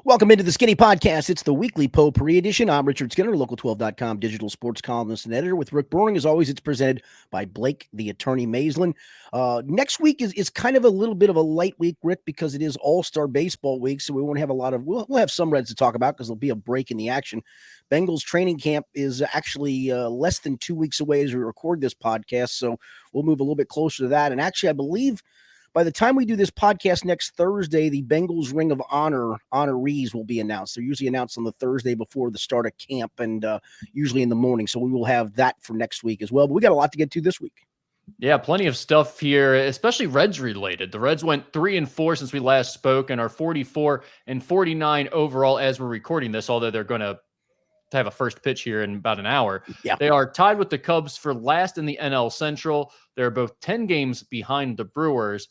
Welcome into the Skinny Podcast. It's the weekly potpourri edition. I'm Richard Skinner, Local12.com digital sports columnist and editor with Rick Brewing. As always, it's presented by Blake, the attorney Maislin. Next week is kind of a little bit of a light week, Rick, because it is All-Star Baseball week, so we won't have a lot of we'll have some Reds to talk about because there'll be a break in the action. Bengals training camp is actually less than 2 weeks away as we record this podcast, so we'll move a little bit closer to that. And actually, I believe by the time we do this podcast next Thursday, the Bengals Ring of Honor honorees will be announced. They're usually announced on the Thursday before the start of camp and usually in the morning. So we will have that for next week as well. But we got a lot to get to this week. Yeah, plenty of stuff here, especially Reds related. The Reds went 3-4 since we last spoke and are 44-49 overall as we're recording this, although they're going to have a first pitch here in about an hour. Yeah. They are tied with the Cubs for last in the NL Central. They're both 10 games behind the Brewers.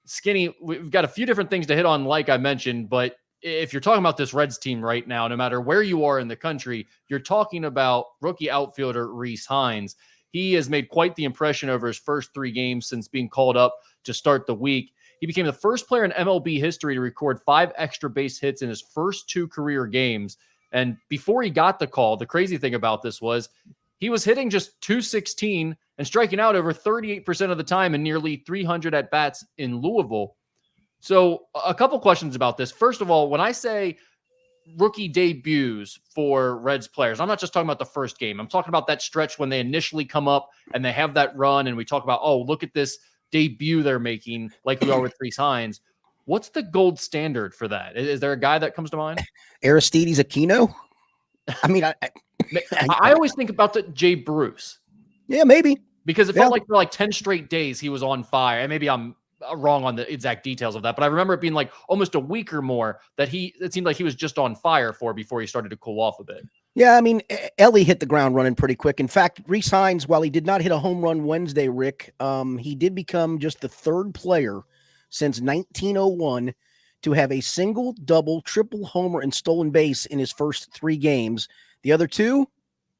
Skinny, we've got a few different things to hit on, like I mentioned, but if you're talking about this Reds team right now, no matter where you are in the country, you're talking about rookie outfielder Rhys Hines. He has made quite the impression over his first 3 games since being called up to start the week. He became the first player in MLB history to record 5 extra base hits in his first 2 career games. And before he got the call, the crazy thing about this was he was hitting just .216 and striking out over 38% of the time in nearly 300 at-bats in Louisville. So a couple questions about this. First of all, when I say rookie debuts for Reds players, I'm not just talking about the first game. I'm talking about that stretch when they initially come up and they have that run and we talk about, oh, look at this debut they're making like we are with Rhys Hines. What's the gold standard for that? Is there a guy that comes to mind? Aristides Aquino? I mean, I always think about the Jay Bruce. Yeah, maybe. Because it felt like for like 10 straight days he was on fire. And maybe I'm wrong on the exact details of that, but I remember it being like almost a week or more that it seemed like he was just on fire before he started to cool off a bit. Yeah, I mean, Ellie hit the ground running pretty quick. In fact, Rhys Hines, while he did not hit a home run Wednesday, Rick, he did become just the 3rd player since 1901 to have a single, double, triple homer and stolen base in his first 3 games. The other 2,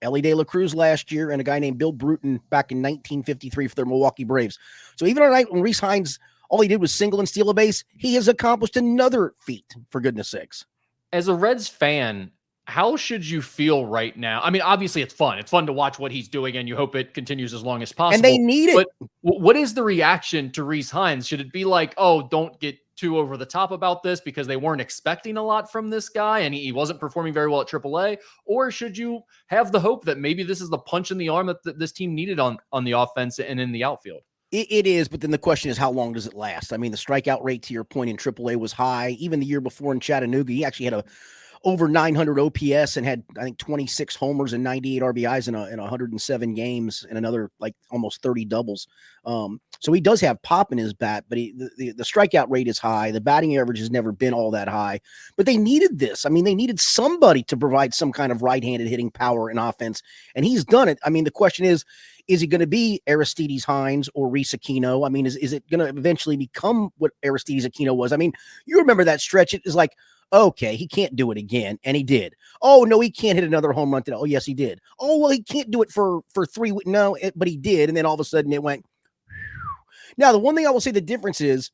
Ellie De La Cruz last year and a guy named Bill Bruton back in 1953 for the Milwaukee Braves. So even on a night when Rhys Hines, all he did was single and steal a base, he has accomplished another feat, for goodness sakes. As a Reds fan, how should you feel right now? I mean, obviously it's fun. It's fun to watch what he's doing, and you hope it continues as long as possible. And they need it. But what is the reaction to Rhys Hines? Should it be like, oh, don't get too over the top about this because they weren't expecting a lot from this guy and he wasn't performing very well at AAA? Or should you have the hope that maybe this is the punch in the arm that this team needed on the offense and in the outfield? It is, but then the question is, how long does it last? I mean, the strikeout rate, to your point, in AAA was high. Even the year before in Chattanooga, he actually had over 900 OPS and had, I think, 26 homers and 98 RBIs in 107 games and another like almost 30 doubles. So he does have pop in his bat, but the strikeout rate is high. The batting average has never been all that high, but they needed this. I mean, they needed somebody to provide some kind of right-handed hitting power and offense, and he's done it. I mean, the question is he going to be Aristides Hines or Rhys Aquino? I mean, is it going to eventually become what Aristides Aquino was? I mean, you remember that stretch. It is like, okay, he can't do it again, and he did. Oh, no, he can't hit another home run today. Oh, yes, he did. Oh, well, he can't do it for 3 weeks. No, but he did, and then all of a sudden it went. Now, the one thing I will say the difference is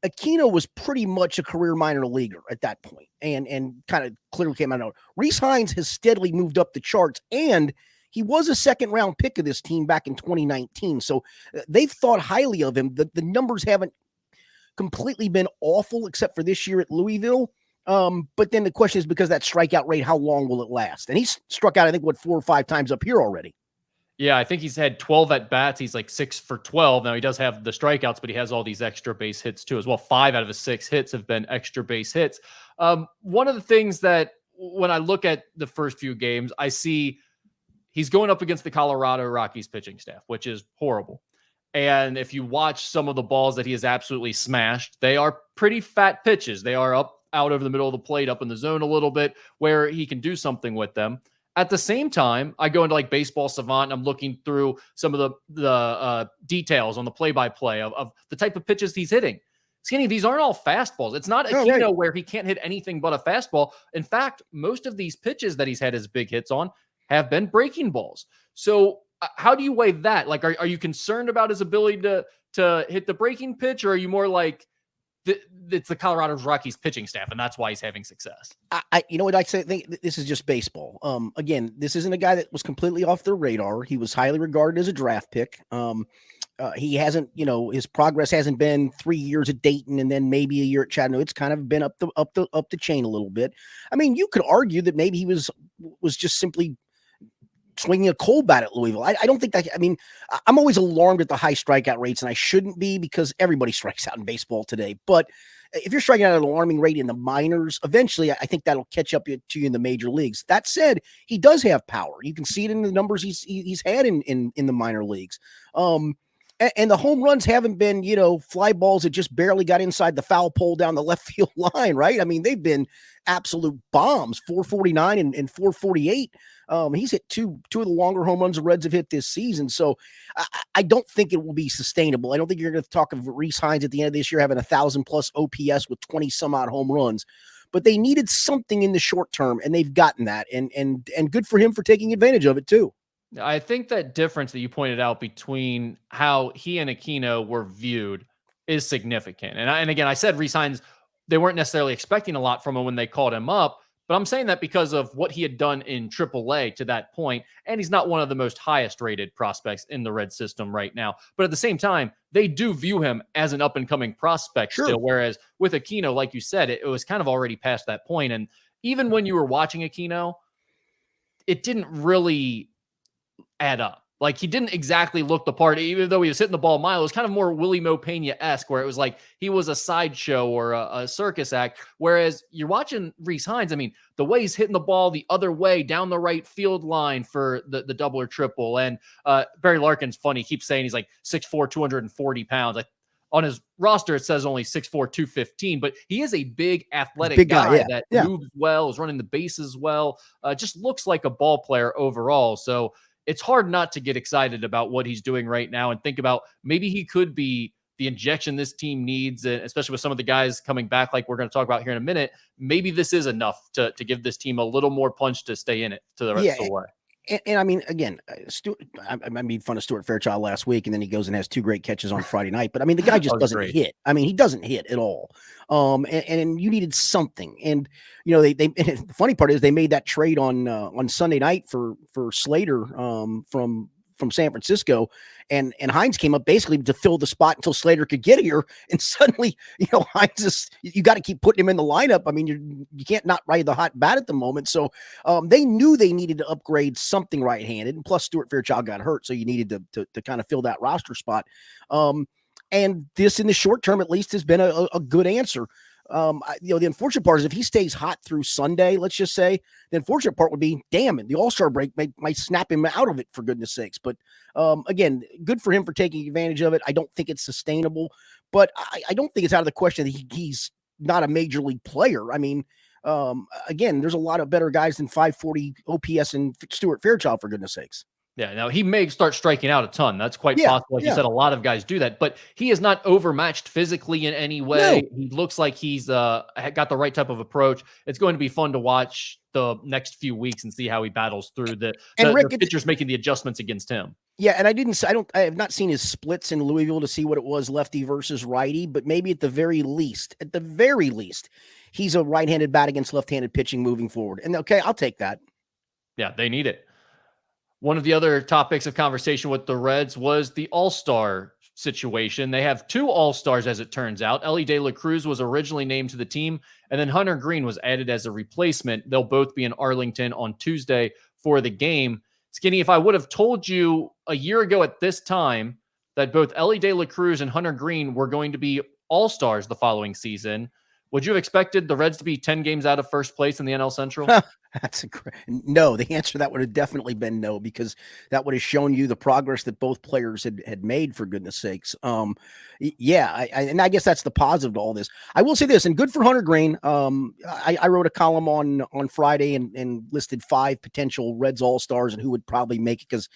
Aquino was pretty much a career minor leaguer at that point and kind of clearly came out of it. Rhys Hines has steadily moved up the charts, and he was a 2nd-round pick of this team back in 2019, so they've thought highly of him. The numbers haven't completely been awful except for this year at Louisville. But then the question is, because that strikeout rate, how long will it last? And he's struck out, I think, 4 or 5 times up here already. Yeah, I think he's had 12 at-bats. He's like 6 for 12. Now, he does have the strikeouts, but he has all these extra base hits too as well. 5 out of his 6 hits have been extra base hits. One of the things that when I look at the first few games, I see he's going up against the Colorado Rockies pitching staff, which is horrible. And if you watch some of the balls that he has absolutely smashed, they are pretty fat pitches. They are out over the middle of the plate, up in the zone a little bit, where he can do something with them. At the same time, I go into like Baseball Savant and I'm looking through some of the details on the play-by-play of the type of pitches he's hitting. Skinny, these aren't all fastballs. It's not Aquino where he can't hit anything but a fastball. In fact, most of these pitches that he's had his big hits on have been breaking balls. So how do you weigh that? Like, are you concerned about his ability to hit the breaking pitch, or are you more like, it's the Colorado Rockies pitching staff, and that's why he's having success. You know what I say? Think this is just baseball. Again, this isn't a guy that was completely off their radar. He was highly regarded as a draft pick. He hasn't, his progress hasn't been 3 years at Dayton and then maybe a year at Chattanooga. It's kind of been up the chain a little bit. I mean, you could argue that maybe he was just simply swinging a cold bat at Louisville. I don't think that. I mean, I'm always alarmed at the high strikeout rates, and I shouldn't be because everybody strikes out in baseball today. But if you're striking out at an alarming rate in the minors, eventually I think that'll catch up to you in the major leagues. That said, he does have power. You can see it in the numbers he's had in the minor leagues. And the home runs haven't been, fly balls that just barely got inside the foul pole down the left field line, right? I mean, they've been absolute bombs, 449 and 448. He's hit two of the longer home runs the Reds have hit this season. So I don't think it will be sustainable. I don't think you're going to talk of Rhys Hines at the end of this year having 1,000+ OPS with 20 some odd home runs. But they needed something in the short term, and they've gotten that. And good for him for taking advantage of it too. I think that difference that you pointed out between how he and Aquino were viewed is significant. And again, I said Rhys Hines, they weren't necessarily expecting a lot from him when they called him up, but I'm saying that because of what he had done in AAA to that point, and he's not one of the most highest rated prospects in the Red system right now. But at the same time, they do view him as an up-and-coming prospect still, whereas with Aquino, like you said, it was kind of already past that point. And even when you were watching Aquino, it didn't really add up. Like, he didn't exactly look the part, even though he was hitting the ball a mile. It was kind of more Willie Mo Pena-esque, where it was like he was a sideshow or a circus act. Whereas you're watching Rhys Hines, I mean, the way he's hitting the ball the other way down the right field line for the double or triple. And Barry Larkin's funny. He keeps saying he's like 6'4", 240 pounds. Like, on his roster, it says only 6'4", 215, but he is a big athletic guy that moves well, is running the bases well, just looks like a ball player overall. So it's hard not to get excited about what he's doing right now and think about maybe he could be the injection this team needs, especially with some of the guys coming back like we're going to talk about here in a minute. Maybe this is enough to give this team a little more punch to stay in it to the rest of the way. And I mean, again, I made fun of Stuart Fairchild last week, and then he goes and has 2 great catches on Friday night. But I mean, the guy just doesn't hit. I mean, he doesn't hit at all. And you needed something. And the funny part is they made that trade on Sunday night for Slater from San Francisco, and Hines came up basically to fill the spot until Slater could get here. And suddenly, Hines you got to keep putting him in the lineup. I mean, you can't not ride the hot bat at the moment. So they knew they needed to upgrade something right-handed, and plus Stuart Fairchild got hurt, so you needed to kind of fill that roster spot. And this, in the short term at least, has been a good answer. The unfortunate part is if he stays hot through Sunday, let's just say, the unfortunate part would be, damn it, the All-Star break might snap him out of it, for goodness sakes. But again, good for him for taking advantage of it. I don't think it's sustainable, but I don't think it's out of the question that he's not a major league player. I mean, again, there's a lot of better guys than 540 OPS and Stuart Fairchild, for goodness sakes. Yeah, now he may start striking out a ton. That's quite possible. Like you said, a lot of guys do that, but he is not overmatched physically in any way. No. He looks like he's got the right type of approach. It's going to be fun to watch the next few weeks and see how he battles through the pitchers making the adjustments against him. Yeah, and I have not seen his splits in Louisville to see what it was lefty versus righty, but maybe at the very least, he's a right-handed bat against left-handed pitching moving forward. And okay, I'll take that. Yeah, they need it. One of the other topics of conversation with the Reds was the All-Star situation. They have 2 All-Stars, as it turns out. Elly De La Cruz was originally named to the team, and then Hunter Green was added as a replacement. They'll both be in Arlington on Tuesday for the game. Skinny, if I would have told you a year ago at this time that both Elly De La Cruz and Hunter Green were going to be All-Stars the following season, would you have expected the Reds to be 10 games out of first place in the NL Central? No. The answer to that would have definitely been no, because that would have shown you the progress that both players had made, for goodness sakes. And I guess that's the positive to all this. I will say this, and good for Hunter Green. I wrote a column on Friday and listed 5 potential Reds All-Stars and who would probably make it, because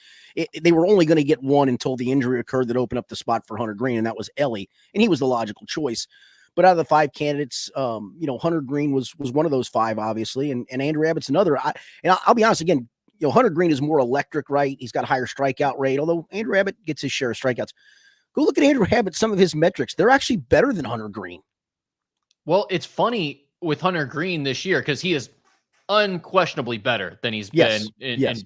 they were only going to get one until the injury occurred that opened up the spot for Hunter Green, and that was Elly, and he was the logical choice. But out of the 5 candidates, Hunter Green was one of those 5, obviously, and Andrew Abbott's another. I'll be honest, again, Hunter Green is more electric, right? He's got a higher strikeout rate, although Andrew Abbott gets his share of strikeouts. Go look at Andrew Abbott, some of his metrics. They're actually better than Hunter Green. Well, it's funny with Hunter Green this year because he is unquestionably better than he's been Yes. in, Yes.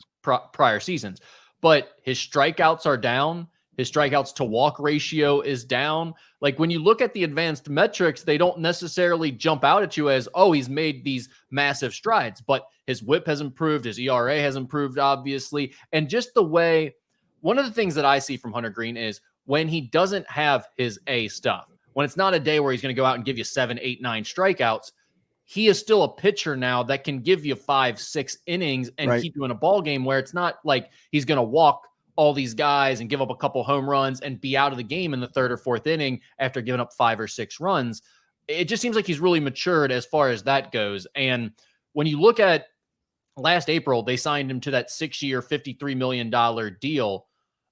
prior seasons. But his strikeouts are down. His strikeouts to walk ratio is down. Like when you look at the advanced metrics, they don't necessarily jump out at you as, oh, he's made these massive strides, but his whip has improved. His ERA has improved, obviously. And just the way, one of the things that I see from Hunter Green is when he doesn't have his A stuff, when it's not a day where he's going to go out and give you 7, 8, 9 strikeouts, he is still a pitcher now that can give you 5, 6 innings and Right. keep you in a ball game where it's not like he's going to walk all these guys and give up a couple home runs and be out of the game in the third or fourth inning after giving up 5 or 6 runs. It just seems like he's really matured as far as that goes. And when you look at last April, they signed him to that 6-year, $53 million deal.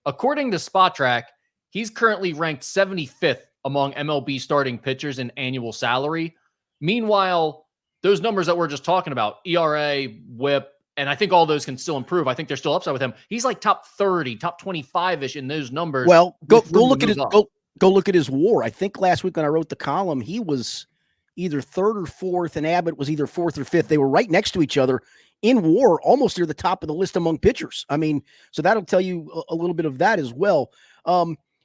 According to SpotTrack, he's currently ranked 75th among MLB starting pitchers in annual salary. Meanwhile, those numbers that we're just talking about, ERA, whip, and I think all those can still improve. I think they're still upside with him. He's like top 30, top 25-ish in those numbers. Well, go look at his go look at his WAR. I think last week when I wrote the column, he was either third or fourth, and Abbott was either fourth or fifth. They were right next to each other in WAR, almost near the top of the list among pitchers. I mean, so that'll tell you a little bit of that as well.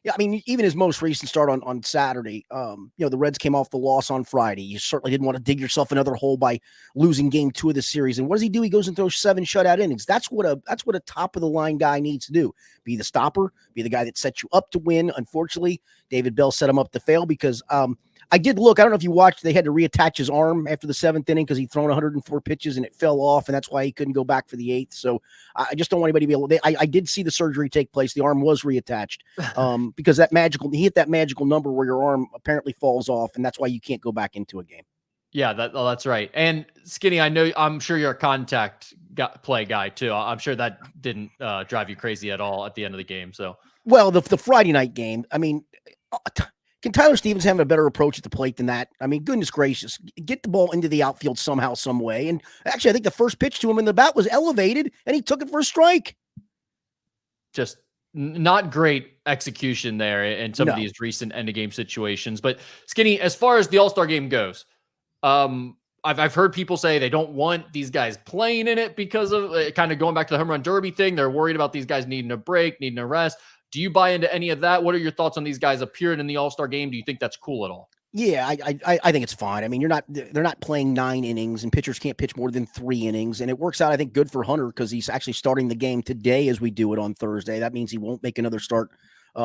Yeah, I mean, even his most recent start on Saturday, the Reds came off the loss on Friday. You certainly didn't want to dig yourself another hole by losing game 2 of the series. And what does he do? He goes and throws 7 shutout innings. That's what a top of the line guy needs to do. Be the stopper, be the guy that sets you up to win. Unfortunately, David Bell set him up to fail because I did look. I don't know if you watched. They had to reattach his arm after the 7th inning because he'd thrown 104 pitches and it fell off, and that's why he couldn't go back for the 8th. So I just don't want anybody to be able to. I did see the surgery take place. The arm was reattached because he hit that magical number where your arm apparently falls off, and that's why you can't go back into a game. Yeah, that's right. And Skinny, I'm sure you're a contact play guy too. I'm sure that didn't drive you crazy at all at the end of the game. So, well, the Friday night game. I mean. Can Tyler Stevens have a better approach at the plate than that? I mean, goodness gracious, get the ball into the outfield somehow, some way. And actually, I think the first pitch to him in the bat was elevated, and he took it for a strike. Just not great execution there in some of these recent end of game situations. But Skinny, as far as the All-Star game goes, I've heard people say they don't want these guys playing in it because of kind of going back to the home run derby thing. They're worried about these guys needing a break, needing a rest. Do you buy into any of that? What are your thoughts on these guys appearing in the All-Star game? Do you think that's cool at all? Yeah, I think it's fine. I mean, they're not playing 9 innings, and pitchers can't pitch more than 3 innings. And it works out, I think, good for Hunter because he's actually starting the game today as we do it on Thursday. That means he won't make another start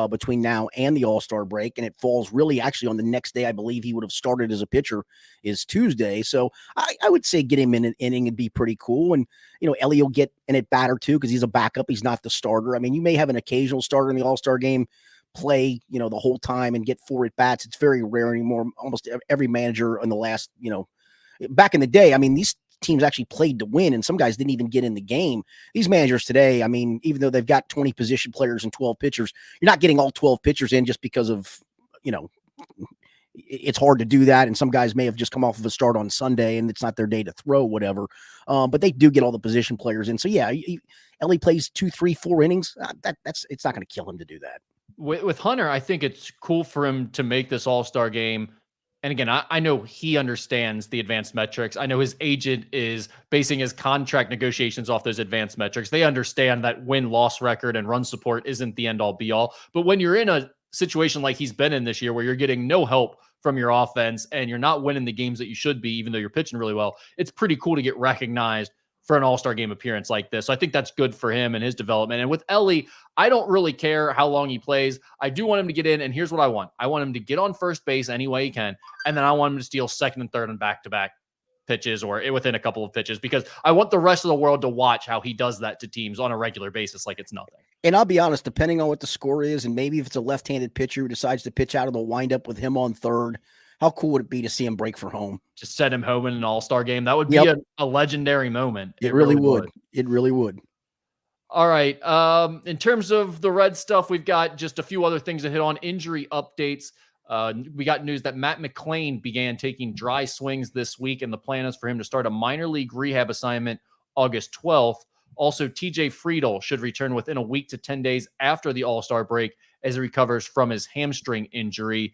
between now and the All-Star break. And it falls really actually on the next day. I believe he would have started as a pitcher is Tuesday. So I would say get him in an inning and be pretty cool. And, Ellie will get an at bat or two because he's a backup. He's not the starter. I mean, you may have an occasional starter in the All-Star game play, the whole time and get 4 at bats. It's very rare anymore. Almost every manager in the last, back in the day, I mean, these teams actually played to win, and some guys didn't even get in the game. These managers today, I mean, even though they've got 20 position players and 12 pitchers, you're not getting all 12 pitchers in just because of, it's hard to do that. And some guys may have just come off of a start on Sunday and it's not their day to throw, whatever. But they do get all the position players in. So yeah, Ellie plays 2, 3, 4 innings. It's not going to kill him to do that. With Hunter, I think it's cool for him to make this All-Star game. And again, I know he understands the advanced metrics. I know his agent is basing his contract negotiations off those advanced metrics. They understand that win-loss record and run support isn't the end-all be-all. But when you're in a situation like he's been in this year where you're getting no help from your offense and you're not winning the games that you should be, even though you're pitching really well, it's pretty cool to get recognized for an All-Star game appearance like this. So I think that's good for him and his development. And with Ellie, I don't really care how long he plays. I do want him to get in, and here's what I want. I want him to get on first base any way he can, and then I want him to steal second and third and back-to-back pitches or within a couple of pitches because I want the rest of the world to watch how he does that to teams on a regular basis like it's nothing. And I'll be honest, depending on what the score is, and maybe if it's a left-handed pitcher who decides to pitch out of the windup with him on third, how cool would it be to see him break for home? Just set him home in an All-Star game. That would be a legendary moment. It really would. It really would. All right. In terms of the Red stuff, we've got just a few other things to hit on. Injury updates. We got news that Matt McClain began taking dry swings this week, and the plan is for him to start a minor league rehab assignment August 12th. Also, TJ Friedel should return within a week to 10 days after the All-Star break as he recovers from his hamstring injury.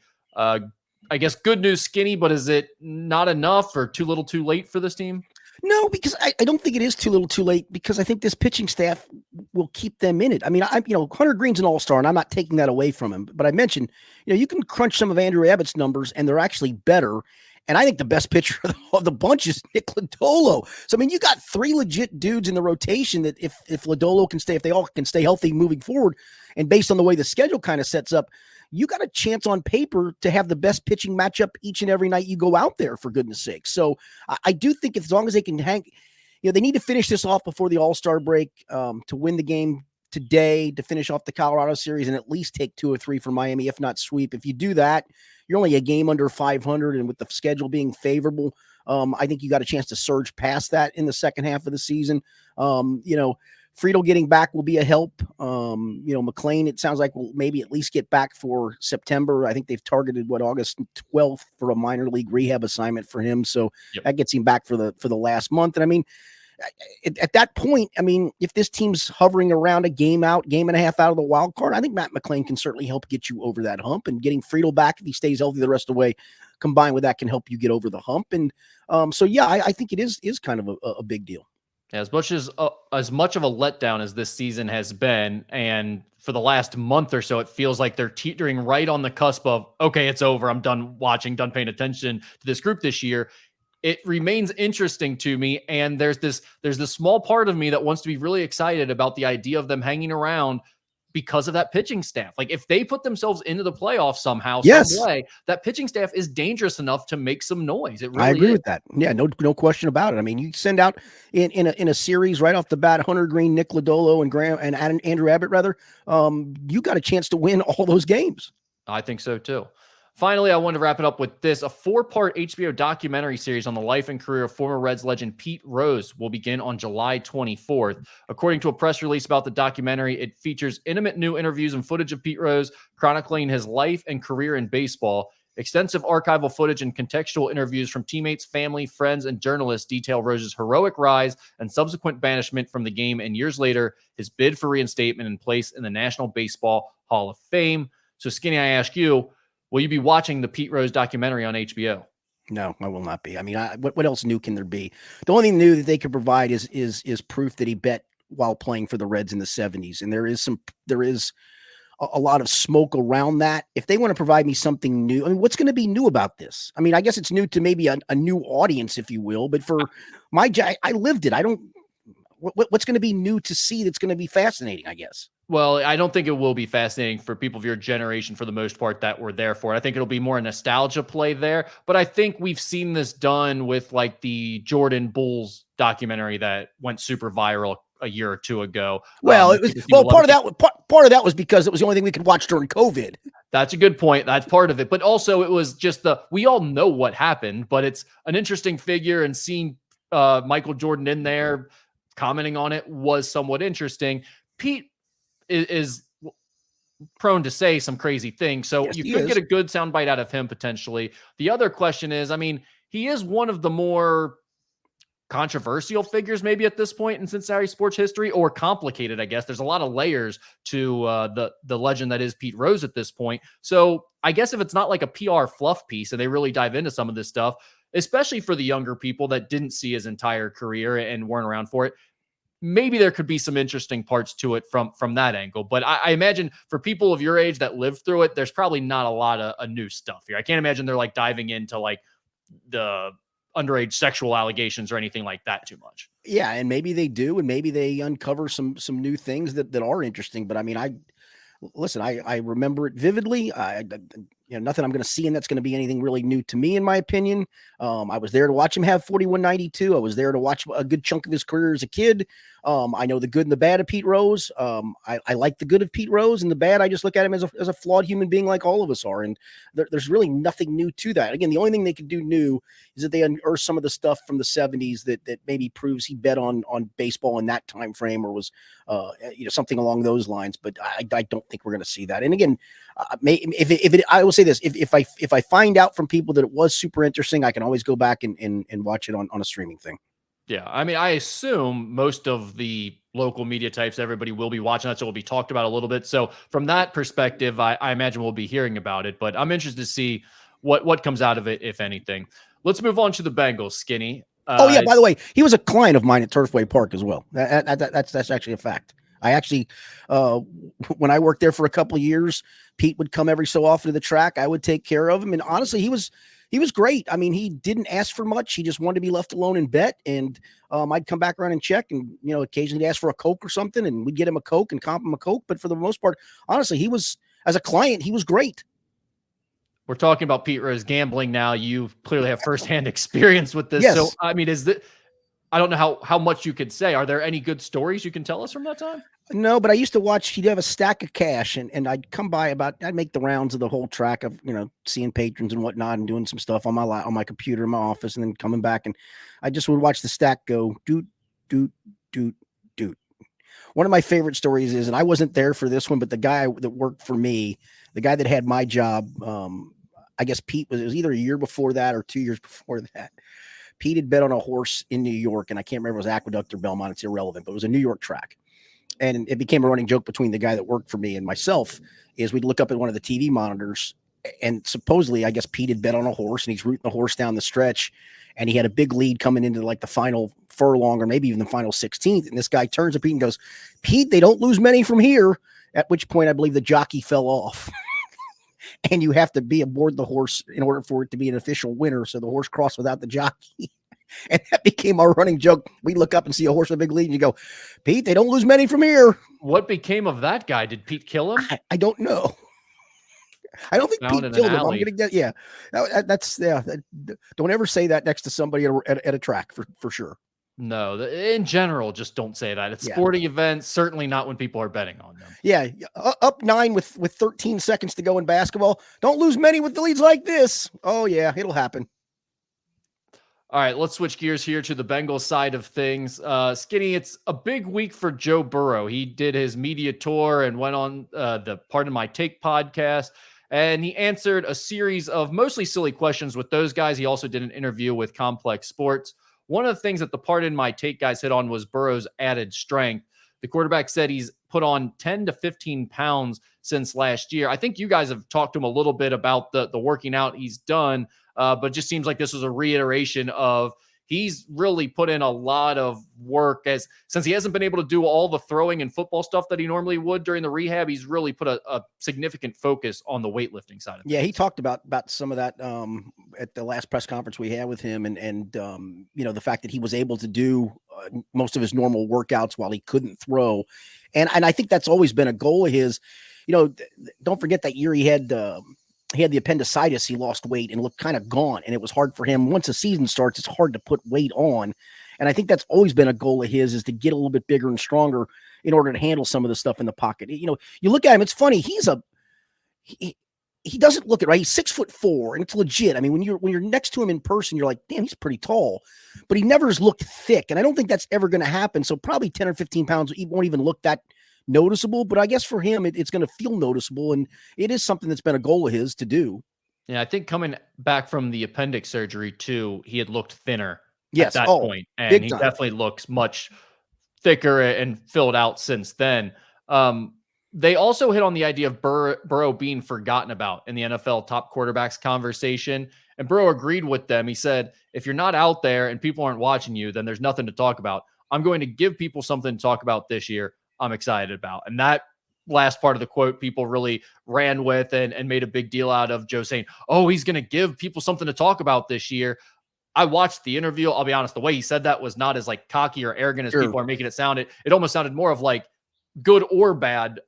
I guess good news, Skinny, but is it not enough or too little too late for this team? No, because I don't think it is too little too late, because I think this pitching staff will keep them in it. I mean, Hunter Green's an all-star, and I'm not taking that away from him. But I mentioned, you can crunch some of Andrew Abbott's numbers, and they're actually better. And I think the best pitcher of the bunch is Nick Lodolo. So, I mean, you got three legit dudes in the rotation that if Lodolo can stay, if they all can stay healthy moving forward, and based on the way the schedule kind of sets up, you got a chance on paper to have the best pitching matchup each and every night you go out there, for goodness sake. So I do think as long as they can hang, they need to finish this off before the All-Star break to win the game today, to finish off the Colorado series and at least take 2 or 3 for Miami, if not sweep. If you do that, you're only a game under 500, and with the schedule being favorable, I think you got a chance to surge past that in the second half of the season. Friedel getting back will be a help. McLean, it sounds like will maybe at least get back for September. I think they've targeted August 12th for a minor league rehab assignment for him. So that gets him back for the last month. And I mean, at that point, I mean, if this team's hovering around a game and a half out of the wild card, I think Matt McLean can certainly help get you over that hump, and getting Friedel back, if he stays healthy the rest of the way, combined with that, can help you get over the hump. And I think it is kind of a big deal. As much of a letdown as this season has been, and for the last month or so, it feels like they're teetering right on the cusp of, okay, it's over, I'm done watching, done paying attention to this group this year. It remains interesting to me, and there's this small part of me that wants to be really excited about the idea of them hanging around because of that pitching staff. Like, if they put themselves into the playoffs somehow, some way, that pitching staff is dangerous enough to make some noise. It really I agree is. with that. Yeah, no question about it. I mean, you send out in a series right off the bat, Hunter Green, Nick Lodolo, and Andrew Abbott, rather, you got a chance to win all those games. I think so too. Finally, I want to wrap it up with this. A 4-part HBO documentary series on the life and career of former Reds legend Pete Rose will begin on July 24th. According to a press release about the documentary, it features intimate new interviews and footage of Pete Rose, chronicling his life and career in baseball. Extensive archival footage and contextual interviews from teammates, family, friends, and journalists detail Rose's heroic rise and subsequent banishment from the game, and years later, his bid for reinstatement and place in the National Baseball Hall of Fame. So, Skinny, I ask you, will you be watching the Pete Rose documentary on HBO? No, I will not be. I mean, what else new can there be? The only thing new that they could provide is proof that he bet while playing for the Reds in the 70s. And there is a lot of smoke around that. If they want to provide me something new, I mean, what's going to be new about this? I mean, I guess it's new to maybe a new audience, if you will, but for I lived it. What's going to be new to see that's going to be fascinating, I guess? Well, I don't think it will be fascinating for people of your generation for the most part that were there for it. I think it'll be more a nostalgia play there. But I think we've seen this done with like the Jordan Bulls documentary that went super viral a year or two ago. Well, part of that was because it was the only thing we could watch during COVID. That's a good point. That's part of it. But also it was just we all know what happened, but it's an interesting figure, and seeing Michael Jordan in there commenting on it was somewhat interesting. Pete is prone to say some crazy things. So yes, you could get a good soundbite out of him potentially. The other question is, I mean, he is one of the more controversial figures maybe at this point in Cincinnati sports history, or complicated, I guess. There's a lot of layers to the legend that is Pete Rose at this point. So I guess if it's not like a PR fluff piece and they really dive into some of this stuff, especially for the younger people that didn't see his entire career and weren't around for it, maybe there could be some interesting parts to it from that angle. But I imagine for people of your age that lived through it, there's probably not a lot of new stuff here. I can't imagine they're like diving into like the underage sexual allegations or anything like that too much. Yeah, and maybe they do, and maybe they uncover some new things that are interesting. But I mean, I remember it vividly. Nothing I'm going to see, and that's going to be anything really new to me, in my opinion. I was there to watch him have 4192. I was there to watch a good chunk of his career as a kid. I know the good and the bad of Pete Rose. I like the good of Pete Rose, and the bad, I just look at him as a flawed human being like all of us are. And there's really nothing new to that. Again, the only thing they could do new is that they unearth some of the stuff from the 70s that maybe proves he bet on baseball in that time frame, or was something along those lines. But I don't think we're going to see that. And again, I will say this: if I find out from people that it was super interesting, I can always go back and watch it on a streaming thing. Yeah, I mean, I assume most of the local media types, everybody will be watching that, so it will be talked about a little bit. So from that perspective, I imagine we'll be hearing about it. But I'm interested to see what comes out of it, if anything. Let's move on to the Bengals, Skinny. Oh yeah, by the way, he was a client of mine at Turfway Park as well. That's actually a fact. I actually, when I worked there for a couple of years, Pete would come every so often to the track. I would take care of him, and honestly, he was great. I mean, he didn't ask for much. He just wanted to be left alone and bet, and I'd come back around and check, and occasionally ask for a Coke or something, and we'd get him a Coke and comp him a Coke. But for the most part, honestly, he was, as a client, he was great. We're talking about Pete Rose gambling now. You clearly have firsthand experience with this. Yes. So, I mean, I don't know how much you could say. Are there any good stories you can tell us from that time? No, but I used to watch. He'd have a stack of cash, and I'd come by I'd make the rounds of the whole track of seeing patrons and whatnot, and doing some stuff on my computer in my office, and then coming back, and I just would watch the stack go doot doot doot doot. One of my favorite stories is, and I wasn't there for this one, but the guy that worked for me, the guy that had my job, I guess Pete it was either a year before that or 2 years before that. Pete had bet on a horse in New York, and I can't remember if it was Aqueduct or Belmont. It's irrelevant, but it was a New York track. And it became a running joke between the guy that worked for me and myself is we'd look up at one of the TV monitors, and supposedly, I guess Pete had bet on a horse, and he's rooting the horse down the stretch, and he had a big lead coming into like the final furlong or maybe even the final 16th. And this guy turns to Pete and goes, "Pete, they don't lose many from here." At which point I believe the jockey fell off. And you have to be aboard the horse in order for it to be an official winner. So the horse crossed without the jockey. And that became our running joke. We look up and see a horse with a big lead, and you go, "Pete, they don't lose many from here." What became of that guy? Did Pete kill him? I don't know. I don't think Pete killed him. I'm gonna get don't ever say that next to somebody at a track for sure. No, in general, just don't say that. It's sporting events, certainly not when people are betting on them. Yeah, up 9 with 13 seconds to go in basketball. Don't lose many with the leads like this. Oh yeah, it'll happen. All right, let's switch gears here to the Bengals side of things. Skinny, it's a big week for Joe Burrow. He did his media tour and went on the Pardon My Take podcast, and he answered a series of mostly silly questions with those guys. He also did an interview with Complex Sports. One of the things that the Pardon My Take guys hit on was Burrow's added strength. The quarterback said he's put on 10 to 15 pounds since last year. I think you guys have talked to him a little bit about the working out he's done, but it just seems like this was a reiteration of he's really put in a lot of work since he hasn't been able to do all the throwing and football stuff that he normally would during the rehab. He's really put a significant focus on the weightlifting side of things. Yeah, he talked about some of that at the last press conference we had with him, and the fact that he was able to do most of his normal workouts while he couldn't throw, and I think that's always been a goal of his. Don't forget that year he had the appendicitis. He lost weight and looked kind of gaunt, and it was hard for him. Once the season starts, it's hard to put weight on. And I think that's always been a goal of his, is to get a little bit bigger and stronger in order to handle some of the stuff in the pocket. You look at him, it's funny. He doesn't look it right. He's 6'4", and it's legit. I mean, when you're next to him in person, you're like, damn, he's pretty tall, but he never has looked thick. And I don't think that's ever going to happen. So probably 10 or 15 pounds won't even look that noticeable, but I guess for him, it's going to feel noticeable. And it is something that's been a goal of his to do. Yeah. I think coming back from the appendix surgery too, he had looked thinner at that point, and he definitely looks much thicker and filled out since then. They also hit on the idea of Burrow being forgotten about in the NFL top quarterbacks conversation. And Burrow agreed with them. He said, if you're not out there and people aren't watching you, then there's nothing to talk about. I'm going to give people something to talk about this year I'm excited about. And that last part of the quote, people really ran with and made a big deal out of. Joe saying, oh, he's going to give people something to talk about this year. I watched the interview. I'll be honest, the way he said that was not as like cocky or arrogant as people are making it sound. It almost sounded more of like, good or bad,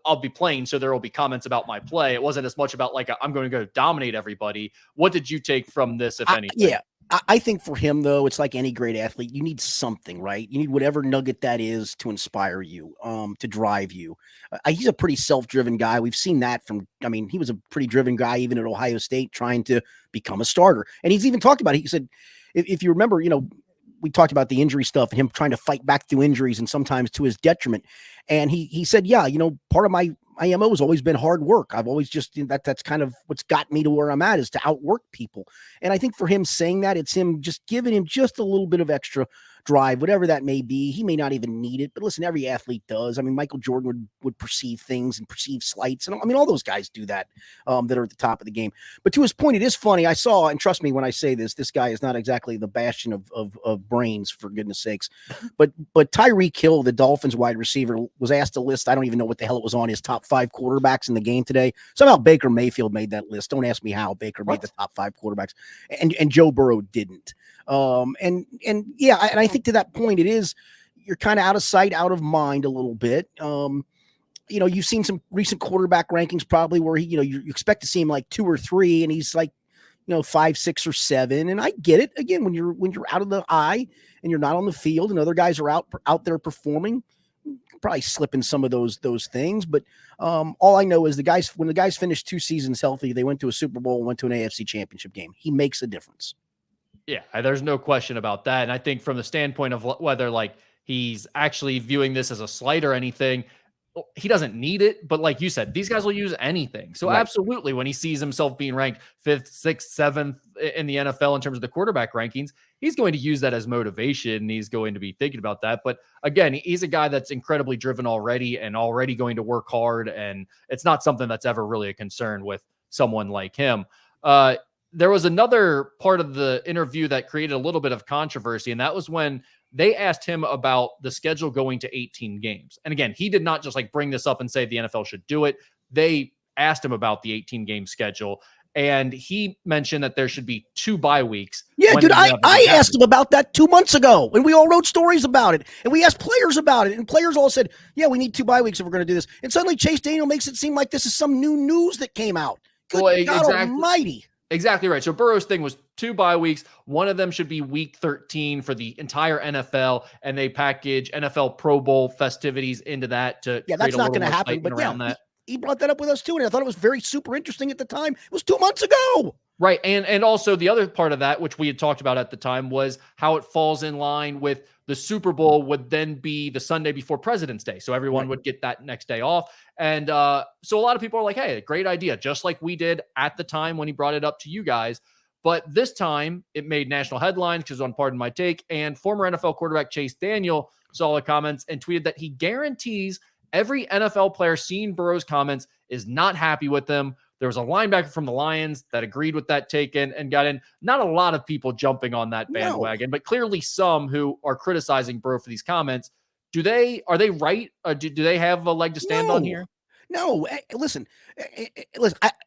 I'll be playing, so there will be comments about my play. It wasn't as much about like, I'm going to go dominate everybody. What did you take from this, if anything? Yeah, I think for him, though, it's like any great athlete. You need something, right? You need whatever nugget that is to inspire you, to drive you. He's a pretty self-driven guy. We've seen that he was a pretty driven guy even at Ohio State trying to become a starter. And he's even talked about it. He said, if you remember, we talked about the injury stuff and him trying to fight back through injuries and sometimes to his detriment. And he said, yeah, part of my MO has always been hard work. I've always just, that's kind of what's got me to where I'm at, is to outwork people. And I think for him saying that, it's him just giving him just a little bit of extra drive, whatever that may be. He may not even need it, but listen, every athlete does. I mean, Michael Jordan would perceive things and perceive slights. And I mean, all those guys do that that are at the top of the game. But to his point, it is funny. I saw, and trust me when I say this guy is not exactly the bastion of brains, for goodness sakes. But Tyreek Hill, the Dolphins wide receiver, was asked to list, I don't even know what the hell it was on, his top 5 quarterbacks in the game today. Somehow Baker Mayfield made that list. Don't ask me how Baker made the top 5 quarterbacks. And Joe Burrow didn't. And I think to that point, it is, you're kind of out of sight, out of mind a little bit. You've seen some recent quarterback rankings probably where you expect to see him like 2 or 3, and he's like, 5, 6, or 7. And I get it. Again, when you're out of the eye and you're not on the field and other guys are out there performing, you can probably slip in some of those things. But all I know is when the guys finished 2 seasons healthy, they went to a Super Bowl, went to an AFC Championship game. He makes a difference. Yeah, there's no question about that. And I think from the standpoint of whether like he's actually viewing this as a slight or anything, he doesn't need it. But like you said, these guys will use anything. So absolutely, when he sees himself being ranked 5th, 6th, 7th in the NFL in terms of the quarterback rankings, he's going to use that as motivation. He's going to be thinking about that. But again, he's a guy that's incredibly driven already and already going to work hard. And it's not something that's ever really a concern with someone like him. There was another part of the interview that created a little bit of controversy, and that was when they asked him about the schedule going to 18 games. And again, he did not just like bring this up and say the NFL should do it. They asked him about the 18-game schedule, and he mentioned that there should be 2 bye weeks. Yeah, dude, I asked him about that 2 months ago, and we all wrote stories about it, and we asked players about it, and players all said, yeah, we need 2 bye weeks if we're going to do this. And suddenly Chase Daniel makes it seem like this is some new news that came out. Good God almighty. Exactly right. So Burrow's thing was 2 bye weeks. One of them should be week 13 for the entire NFL, and they package NFL Pro Bowl festivities into that to that's not going to happen. But that. He brought that up with us too, and I thought it was very super interesting at the time. It was 2 months ago. Right. And also the other part of that, which we had talked about at the time, was how it falls in line with the Super Bowl would then be the Sunday before President's Day. So everyone would get that next day off. And so a lot of people are like, hey, great idea, just like we did at the time when he brought it up to you guys. But this time it made national headlines because on Pardon My Take, and former NFL quarterback Chase Daniel saw the comments and tweeted that he guarantees every NFL player seeing Burrow's comments is not happy with them. There was a linebacker from the Lions that agreed with that take and got in. Not a lot of people jumping on that bandwagon, but clearly some who are criticizing Burrow for these comments. Are they right? Do they have a leg to stand on here? No, listen.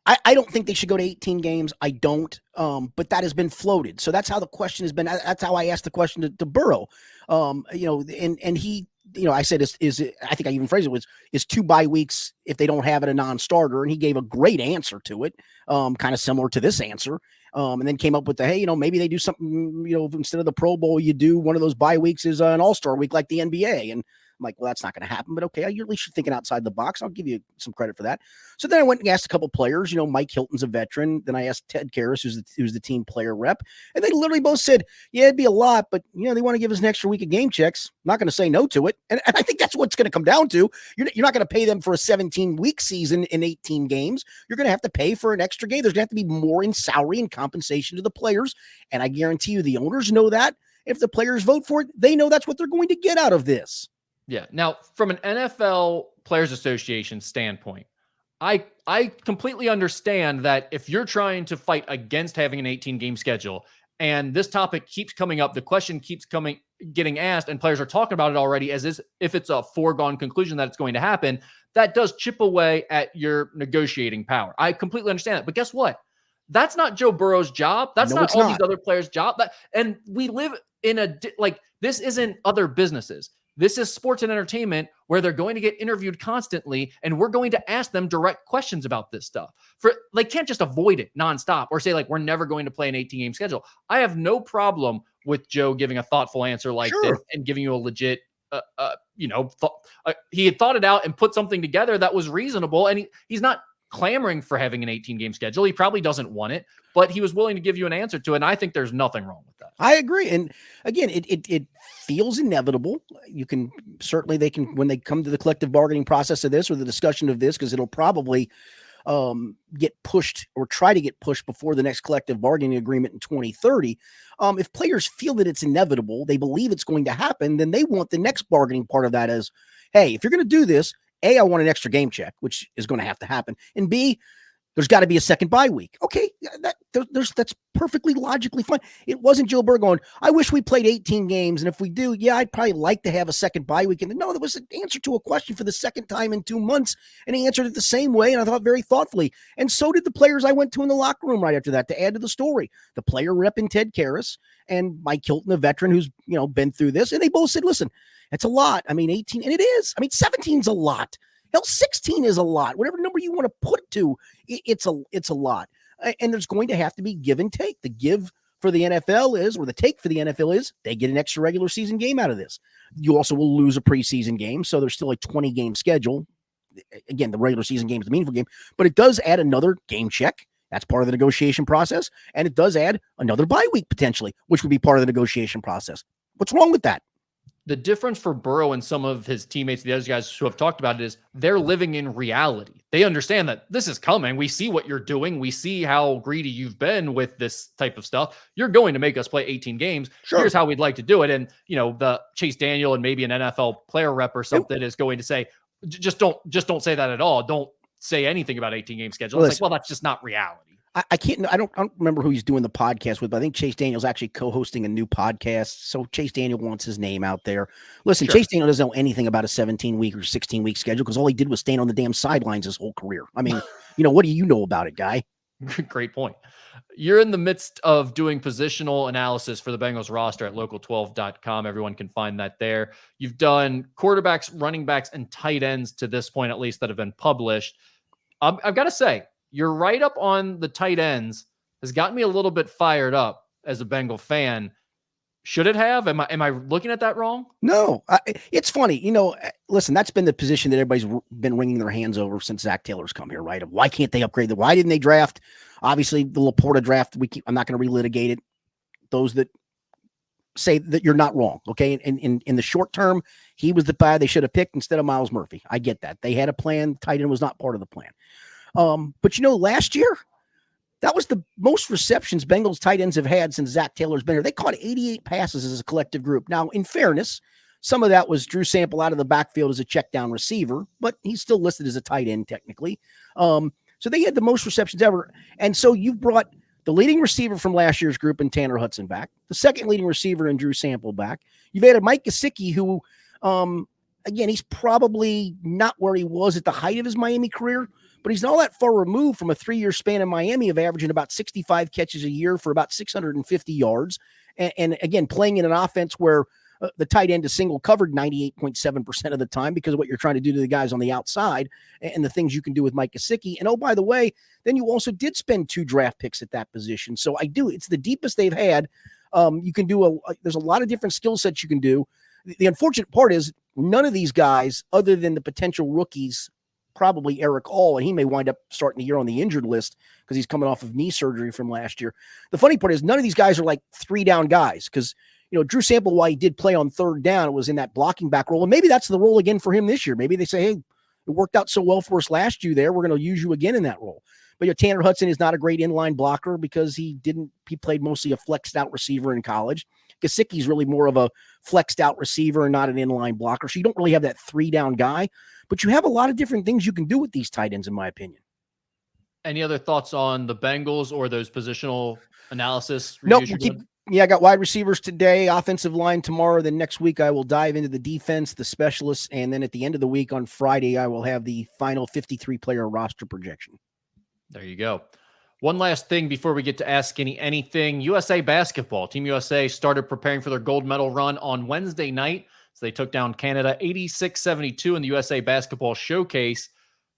I don't think they should go to 18 games. I don't. But that has been floated. So that's how the question has been. That's how I asked the question to Burrow. And he, I said, I think I even phrased it is 2 bye weeks if they don't have it a non-starter, and he gave a great answer to it, kind of similar to this answer, and then came up with hey, maybe they do something, instead of the Pro Bowl, you do one of those bye weeks is an All-Star week like the NBA, and I'm like, well, that's not going to happen, but okay, you're at least thinking outside the box. I'll give you some credit for that. So then I went and asked a couple players. Mike Hilton's a veteran. Then I asked Ted Karras, who's the team player rep, and they literally both said, yeah, it'd be a lot, but they want to give us an extra week of game checks. I'm not going to say no to it, and I think that's what it's going to come down to. You're not going to pay them for a 17-week season in 18 games. You're going to have to pay for an extra game. There's going to have to be more in salary and compensation to the players, and I guarantee you the owners know that. If the players vote for it, they know that's what they're going to get out of this. Yeah. Now, from an NFL Players Association standpoint, I completely understand that if you're trying to fight against having an 18-game schedule, and this topic keeps coming up, the question keeps getting asked, and players are talking about it already as if it's a foregone conclusion that it's going to happen, that does chip away at your negotiating power. I completely understand that. But guess what? That's not Joe Burrow's job. That's not all these other players' job. And we live in this isn't other businesses. This is sports and entertainment where they're going to get interviewed constantly, and we're going to ask them direct questions about this stuff. They can't just avoid it nonstop or say we're never going to play an 18-game schedule. I have no problem with Joe giving a thoughtful answer like this and giving you a legit, he had thought it out and put something together that was reasonable, and he's not clamoring for having an 18-game schedule. He probably doesn't want it, but he was willing to give you an answer to it, and I think there's nothing wrong with that. I agree. And again, it feels inevitable. They can, when they come to the collective bargaining process of this or the discussion of this, because it'll probably get pushed or try to get pushed before the next collective bargaining agreement in 2030. If players feel that it's inevitable, they believe it's going to happen, then they want the next bargaining part of that as, hey, if you're going to do this, A, I want an extra game check, which is going to have to happen. And B, there's got to be a second bye week. Okay, that's perfectly logically fine. It wasn't Joe Burrow going, I wish we played 18 games, and if we do, yeah, I'd probably like to have a second bye week. And no, there was an answer to a question for the second time in 2 months, and he answered it the same way, and I thought very thoughtfully. And so did the players I went to in the locker room right after that to add to the story. The player rep in Ted Karras and Mike Hilton, a veteran who's been through this, and they both said, listen, it's a lot. I mean, 18, and it is. I mean, 17's a lot. Hell, 16 is a lot. Whatever number you want to put to, it's a lot. And there's going to have to be give and take. The give for the NFL is, or the take for the NFL is, they get an extra regular season game out of this. You also will lose a preseason game, so there's still a 20-game schedule. Again, the regular season game is the meaningful game, but it does add another game check. That's part of the negotiation process, and it does add another bye week potentially, which would be part of the negotiation process. What's wrong with that? The difference for Burrow and some of his teammates, the other guys who have talked about it, is they're living in reality. They understand that this is coming. We see what you're doing. We see how greedy you've been with this type of stuff. You're going to make us play 18 games. Sure. Here's how we'd like to do it. And, the Chase Daniel and maybe an NFL player rep or something is going to say, just don't say that at all. Don't say anything about 18-game schedule. It's like, well, that's just not reality. I don't remember who he's doing the podcast with, but I think Chase Daniel's actually co-hosting a new podcast. So Chase Daniel wants his name out there. Listen, sure. Chase Daniel doesn't know anything about a 17-week or 16-week schedule because all he did was stand on the damn sidelines his whole career. I mean, what do you know about it, guy? Great point. You're in the midst of doing positional analysis for the Bengals roster at local12.com. Everyone can find that there. You've done quarterbacks, running backs, and tight ends to this point, at least, that have been published. I've got to say, your write-up on the tight ends has gotten me a little bit fired up as a Bengal fan. Should it have? Am I looking at that wrong? No, it's funny. Listen, that's been the position that everybody's been wringing their hands over since Zach Taylor's come here, right? Why can't they upgrade why didn't they draft? Obviously, the Laporta draft, I'm not going to relitigate it. Those that say that you're not wrong, okay? In the short term, he was the guy they should have picked instead of Miles Murphy. I get that. They had a plan. Tight end was not part of the plan. But last year, that was the most receptions Bengals tight ends have had since Zach Taylor's been here. They caught 88 passes as a collective group. Now, in fairness, some of that was Drew Sample out of the backfield as a check down receiver, but he's still listed as a tight end technically. So they had the most receptions ever. And so you've brought the leading receiver from last year's group in Tanner Hudson back, the second leading receiver in Drew Sample back. You've added Mike Gesicki, who, again, he's probably not where he was at the height of his Miami career, but he's not all that far removed from a 3-year span in Miami of averaging about 65 catches a year for about 650 yards. And again, playing in an offense where the tight end is single covered 98.7% of the time because of what you're trying to do to the guys on the outside and the things you can do with Mike Gesicki. And oh, by the way, then you also did spend 2 draft picks at that position. So it's the deepest they've had. You can do there's a lot of different skill sets you can do. The unfortunate part is none of these guys, other than the potential rookies, probably Eric All, and he may wind up starting the year on the injured list because he's coming off of knee surgery from last year. The funny part is none of these guys are like 3-down guys because, Drew Sample, while he did play on 3rd down, it was in that blocking back role. And maybe that's the role again for him this year. Maybe they say, hey, it worked out so well for us last year there. We're going to use you again in that role. But Tanner Hudson is not a great inline blocker because he played mostly a flexed out receiver in college. Gesicki's really more of a flexed out receiver and not an inline blocker. So you don't really have that 3-down guy, but you have a lot of different things you can do with these tight ends, in my opinion. Any other thoughts on the Bengals or those positional analysis? Nope. I got wide receivers today, offensive line tomorrow. Then next week I will dive into the defense, the specialists, and then at the end of the week on Friday, I will have the final 53-player roster projection. There you go. One last thing before we get to Ask Skinny Anything. USA basketball. Team USA started preparing for their gold medal run on Wednesday night. So they took down Canada 86-72 in the USA basketball showcase.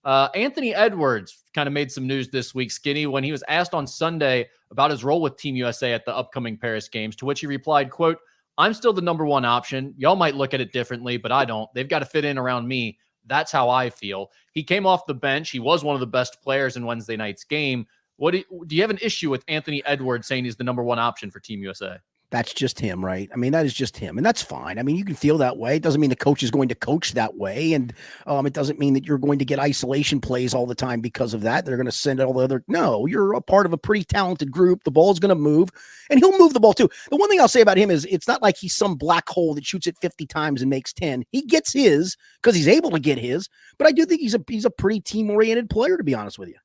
Anthony Edwards kind of made some news this week, Skinny, when he was asked on Sunday about his role with Team USA at the upcoming Paris Games, to which he replied, quote, "I'm still the number 1 option. Y'all might look at it differently, but I don't. They've got to fit in around me. That's how I feel." He came off the bench. He was one of the best players in Wednesday night's game. Do you have an issue with Anthony Edwards saying he's the number 1 option for Team USA? That's just him, right? I mean, that is just him, and that's fine. I mean, you can feel that way. It doesn't mean the coach is going to coach that way, and it doesn't mean that you're going to get isolation plays all the time because of that. They're going to send all the other. No, you're a part of a pretty talented group. The ball's going to move, and he'll move the ball too. The one thing I'll say about him is it's not like he's some black hole that shoots it 50 times and makes 10. He gets his because he's able to get his, but I do think he's a pretty team-oriented player, to be honest with you.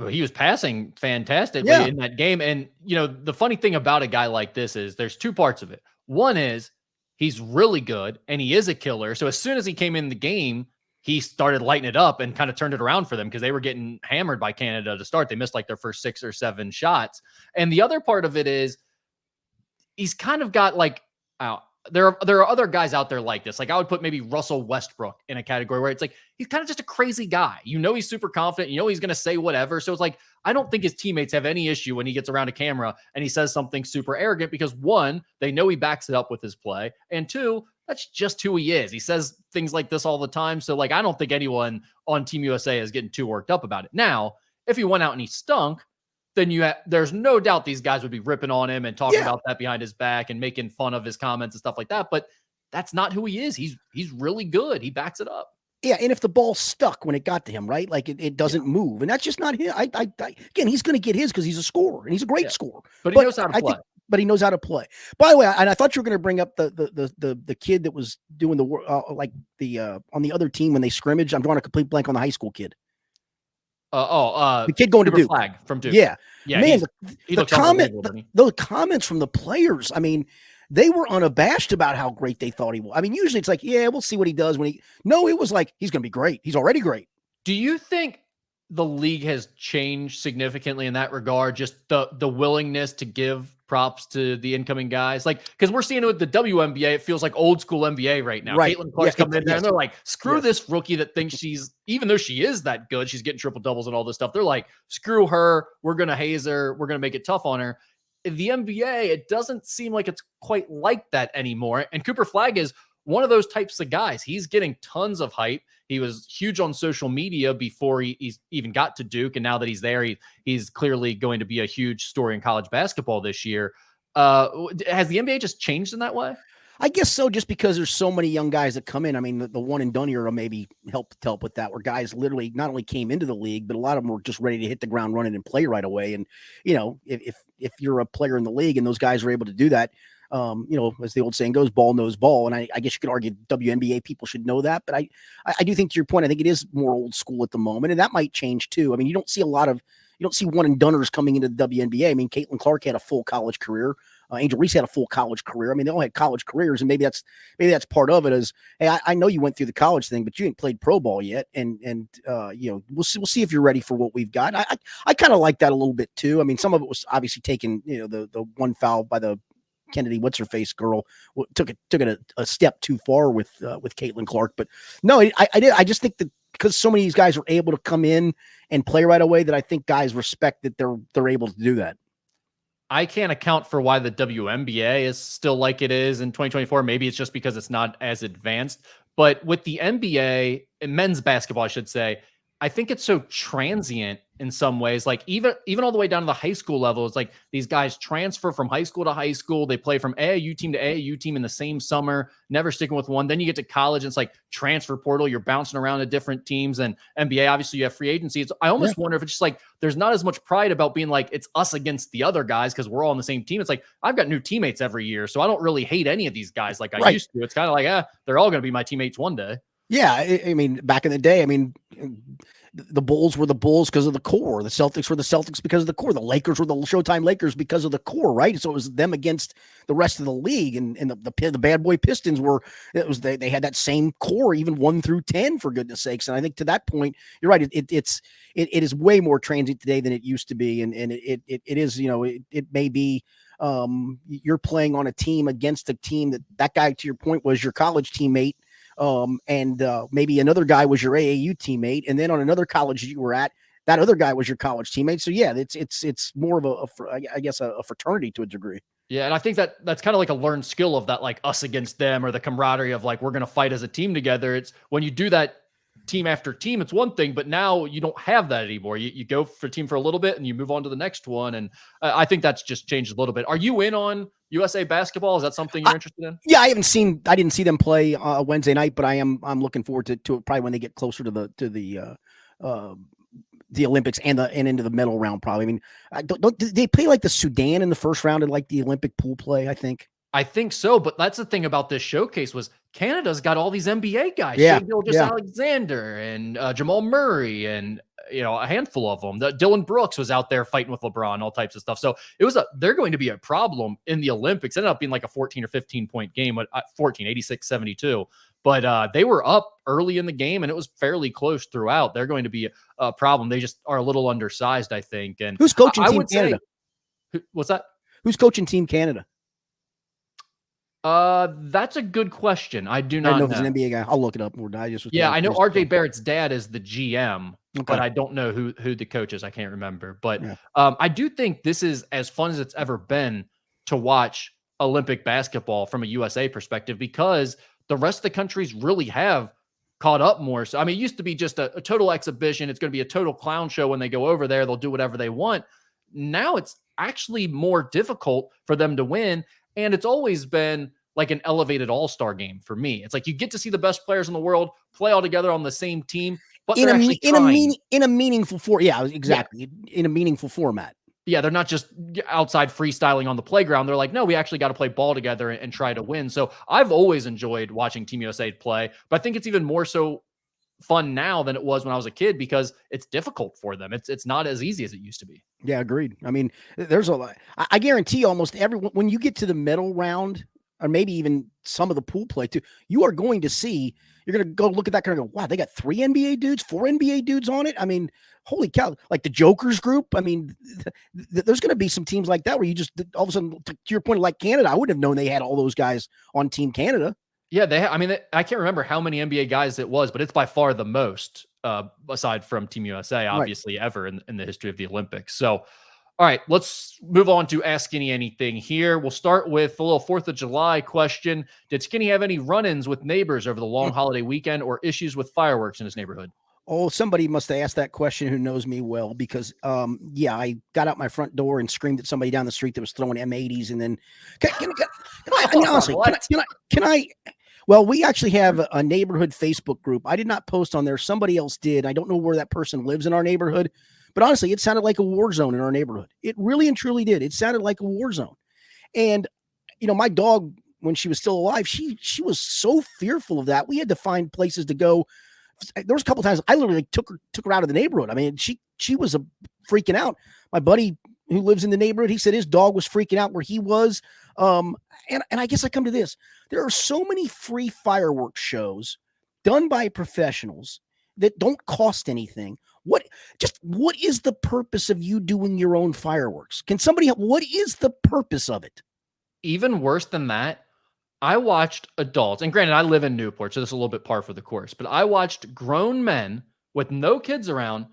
He was passing fantastically in that game. And, the funny thing about a guy like this is there's two parts of it. One is he's really good and he is a killer. So as soon as he came in the game, he started lighting it up and kind of turned it around for them because they were getting hammered by Canada to start. They missed like their first 6 or 7 shots. And the other part of it is he's kind of got like, there are other guys out there like this. Like I would put maybe Russell Westbrook in a category where it's like, he's kind of just a crazy guy. He's super confident. He's going to say whatever. So it's like, I don't think his teammates have any issue when he gets around a camera and he says something super arrogant because 1, they know he backs it up with his play. And 2, that's just who he is. He says things like this all the time. So like, I don't think anyone on Team USA is getting too worked up about it. Now, if he went out and he stunk, then there's no doubt these guys would be ripping on him and talking about that behind his back and making fun of his comments and stuff like that. But that's not who he is. He's really good. He backs it up. Yeah, and if the ball stuck when it got to him, right? Like it doesn't move, and that's just not him. Again, he's going to get his because he's a scorer and he's a great scorer. But he knows how to play. But he knows how to play. By the way, and I thought you were going to bring up the kid that was doing the on the other team when they scrimmaged. I'm drawing a complete blank on the high school kid. The kid going to Duke. Flag from Duke. Yeah. Man, those comments from the players, I mean, they were unabashed about how great they thought he was. I mean, usually it's like, yeah, we'll see what he does no, it was like, he's going to be great. He's already great. Do you think the league has changed significantly in that regard? Just the willingness to give props to the incoming guys, like because we're seeing it with the WNBA. It feels like old school NBA right now. Right. Caitlin Clark's coming in there, and they're like, "Screw this rookie that thinks even though she is that good, she's getting triple doubles and all this stuff." They're like, "Screw her. We're gonna haze her. We're gonna make it tough on her." In the NBA, it doesn't seem like it's quite like that anymore. And Cooper Flagg is one of those types of guys. He's getting tons of hype. He was huge on social media before he even got to Duke. And now that he's there, he's clearly going to be a huge story in college basketball this year. Has the NBA just changed in that way? I guess so, just because there's so many young guys that come in. I mean, the one and done era maybe helped with that, where guys literally not only came into the league, but a lot of them were just ready to hit the ground running and play right away. And, if you're a player in the league and those guys are able to do that, as the old saying goes, ball knows ball. And I guess you could argue WNBA people should know that, but I do think, to your point, I think it is more old school at the moment, and that might change too. I mean, you don't see one and doneers coming into the WNBA. I mean, Caitlin Clark had a full college career. Angel Reese had a full college career. I mean, they all had college careers, and maybe that's part of it. Is, hey, I know you went through the college thing, but you ain't played pro ball yet, and we'll see if you're ready for what we've got. I kind of like that a little bit too. I mean, some of it was obviously taken, the one foul by the Kennedy, what's her face girl, took it a step too far with Caitlin Clark. But no, I just think that because so many of these guys are able to come in and play right away, that I think guys respect that they're able to do that. I can't account for why the WNBA is still like it is in 2024. Maybe it's just because it's not as advanced. But with the NBA, men's basketball, I should say, I think it's so transient in some ways. Like even all the way down to the high school level, it's like these guys transfer from high school to high school. They play from AAU team to AAU team in the same summer, never sticking with one. Then you get to college, and it's like transfer portal. You're bouncing around to different teams. And NBA, obviously, you have free agency. I almost wonder if it's just like there's not as much pride about being like it's us against the other guys because we're all on the same team. It's like I've got new teammates every year, so I don't really hate any of these guys like I used to. It's kind of like they're all going to be my teammates one day. Yeah, I mean, back in the day, I mean, the Bulls were the Bulls because of the core. The Celtics were the Celtics because of the core. The Lakers were the Showtime Lakers because of the core, right? So it was them against the rest of the league. And the bad boy Pistons they had that same core, even 1 through 10, for goodness sakes. And I think to that point, you're right. It is way more transient today than it used to be. And it is, it may be, you're playing on a team against a team that guy, to your point, was your college teammate. And maybe another guy was your AAU teammate, and then on another college you were at, that other guy was your college teammate. So yeah, it's more of a fraternity to a degree. Yeah, and I think that's kind of like a learned skill of that, like us against them, or the camaraderie of like we're gonna fight as a team together. It's when you do that team after team, it's one thing, but now you don't have that anymore. You go for a team for a little bit and you move on to the next one. And I think that's just changed a little bit. Are you in on USA basketball? Is that something you're interested in? Yeah, I didn't see them play Wednesday night, but I'm looking forward to it probably when they get closer to the Olympics and into the medal round. Probably. I mean, don't they play like the Sudan in the first round in like the Olympic pool play? I think so, but that's the thing about this showcase was Canada's got all these NBA guys, Yeah, Shai Gilgeous-Alexander and Jamal Murray, and a handful of them. Dylan Brooks was out there fighting with LeBron, all types of stuff. So they're going to be a problem in the Olympics. It ended up being like a 14 or 15 point game, 86-72. But they were up early in the game, and it was fairly close throughout. They're going to be a problem. They just are a little undersized, I think. And who's coaching Team Canada? What's that? Who's coaching Team Canada? That's a good question. I do not know. If he's an NBA guy. I'll look it up. I know RJ Barrett's dad is the GM, but I don't know who the coach is. I can't remember. But I do think this is as fun as it's ever been to watch Olympic basketball from a USA perspective, because the rest of the countries really have caught up more. So, I mean, it used to be just a total exhibition. It's going to be a total clown show when they go over there. They'll do whatever they want. Now it's actually more difficult for them to win. And it's always been like an elevated all-star game for me. It's like you get to see the best players in the world play all together on the same team, but in a meaningful format. Yeah, exactly. Yeah. In a meaningful format. Yeah, they're not just outside freestyling on the playground. They're like, no, we actually got to play ball together and try to win. So I've always enjoyed watching Team USA play, but I think it's even more so fun now than it was when I was a kid, because it's difficult for them. It's not as easy as it used to be. Yeah, agreed. I mean, there's a lot. I guarantee almost everyone, when you get to the medal round, or maybe even some of the pool play too, you're going to go look at that kind of go, wow, they got 4 NBA dudes on it. I mean, holy cow. Like the Jokers group. I mean, there's going to be some teams like that where you just, all of a sudden, to your point, like Canada, I wouldn't have known they had all those guys on Team Canada. Yeah, I can't remember how many NBA guys it was, but it's by far the most, aside from Team USA, obviously, ever in the history of the Olympics. So, all right, let's move on to Ask Skinny Anything here. We'll start with a little 4th of July question. Did Skinny have any run-ins with neighbors over the long holiday weekend or issues with fireworks in his neighborhood? Oh, somebody must have asked that question who knows me well, because, I got out my front door and screamed at somebody down the street that was throwing M80s. And then, well, we actually have a neighborhood Facebook group. I did not post on there. Somebody else did. I don't know where that person lives in our neighborhood, but honestly, it sounded like a war zone in our neighborhood. It really and truly did. It sounded like a war zone. And, my dog, when she was still alive, she was so fearful of that. We had to find places to go. There was a couple times I literally took her out of the neighborhood. I mean, she was freaking out. My buddy who lives in the neighborhood, he said his dog was freaking out where he was. And I guess I come to this. There are so many free fireworks shows done by professionals that don't cost anything. What is the purpose of you doing your own fireworks? What is the purpose of it? Even worse than that, I watched adults, and granted, I live in Newport, so this is a little bit par for the course, but I watched grown men with no kids around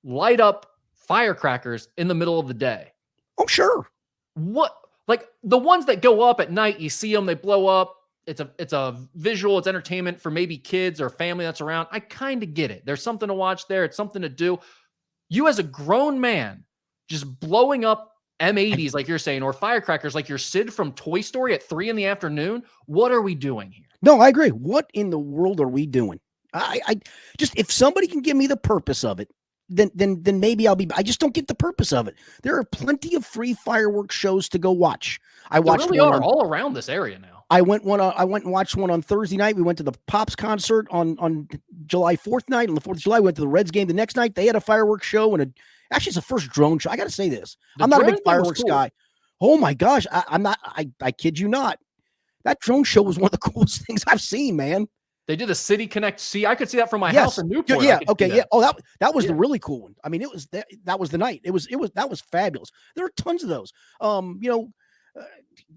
light up firecrackers in the middle of the day. Oh, sure. What? Like the ones that go up at night, you see them, they blow up. It's a visual, it's entertainment for maybe kids or family that's around. I kind of get it. There's something to watch there. It's something to do. You as a grown man just blowing up M80s like you're saying, or firecrackers like you're Sid from Toy Story at 3 p.m. What are we doing here? No, I agree. What in the world are we doing? I just, if somebody can give me the purpose of it, then maybe I just don't get the purpose of it. There are plenty of free fireworks shows to go watch. There really are all around this area now. I went and watched one on Thursday night. We went to the Pops concert on July 4th night. On the 4th of July, we went to the Reds game the next night. They had a fireworks show, and actually it's the first drone show. I got to say this. I'm not a big fireworks guy. Oh my gosh. I'm not, I kid you not. That drone show was one of the coolest things I've seen, man. They did a City Connect. See, I could see that from my house in Newport. Yeah. Okay. Yeah. Oh, that was the really cool one. I mean, it was that was the night. That was fabulous. There are tons of those.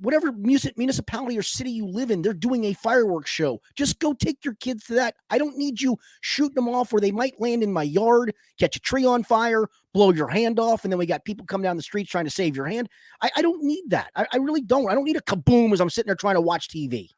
Whatever municipality or city you live in, they're doing a fireworks show. Just go take your kids to that. I don't need you shooting them off where they might land in my yard, catch a tree on fire, blow your hand off, and then we got people come down the streets trying to save your hand. I don't need that. I really don't. I don't need a kaboom as I'm sitting there trying to watch TV.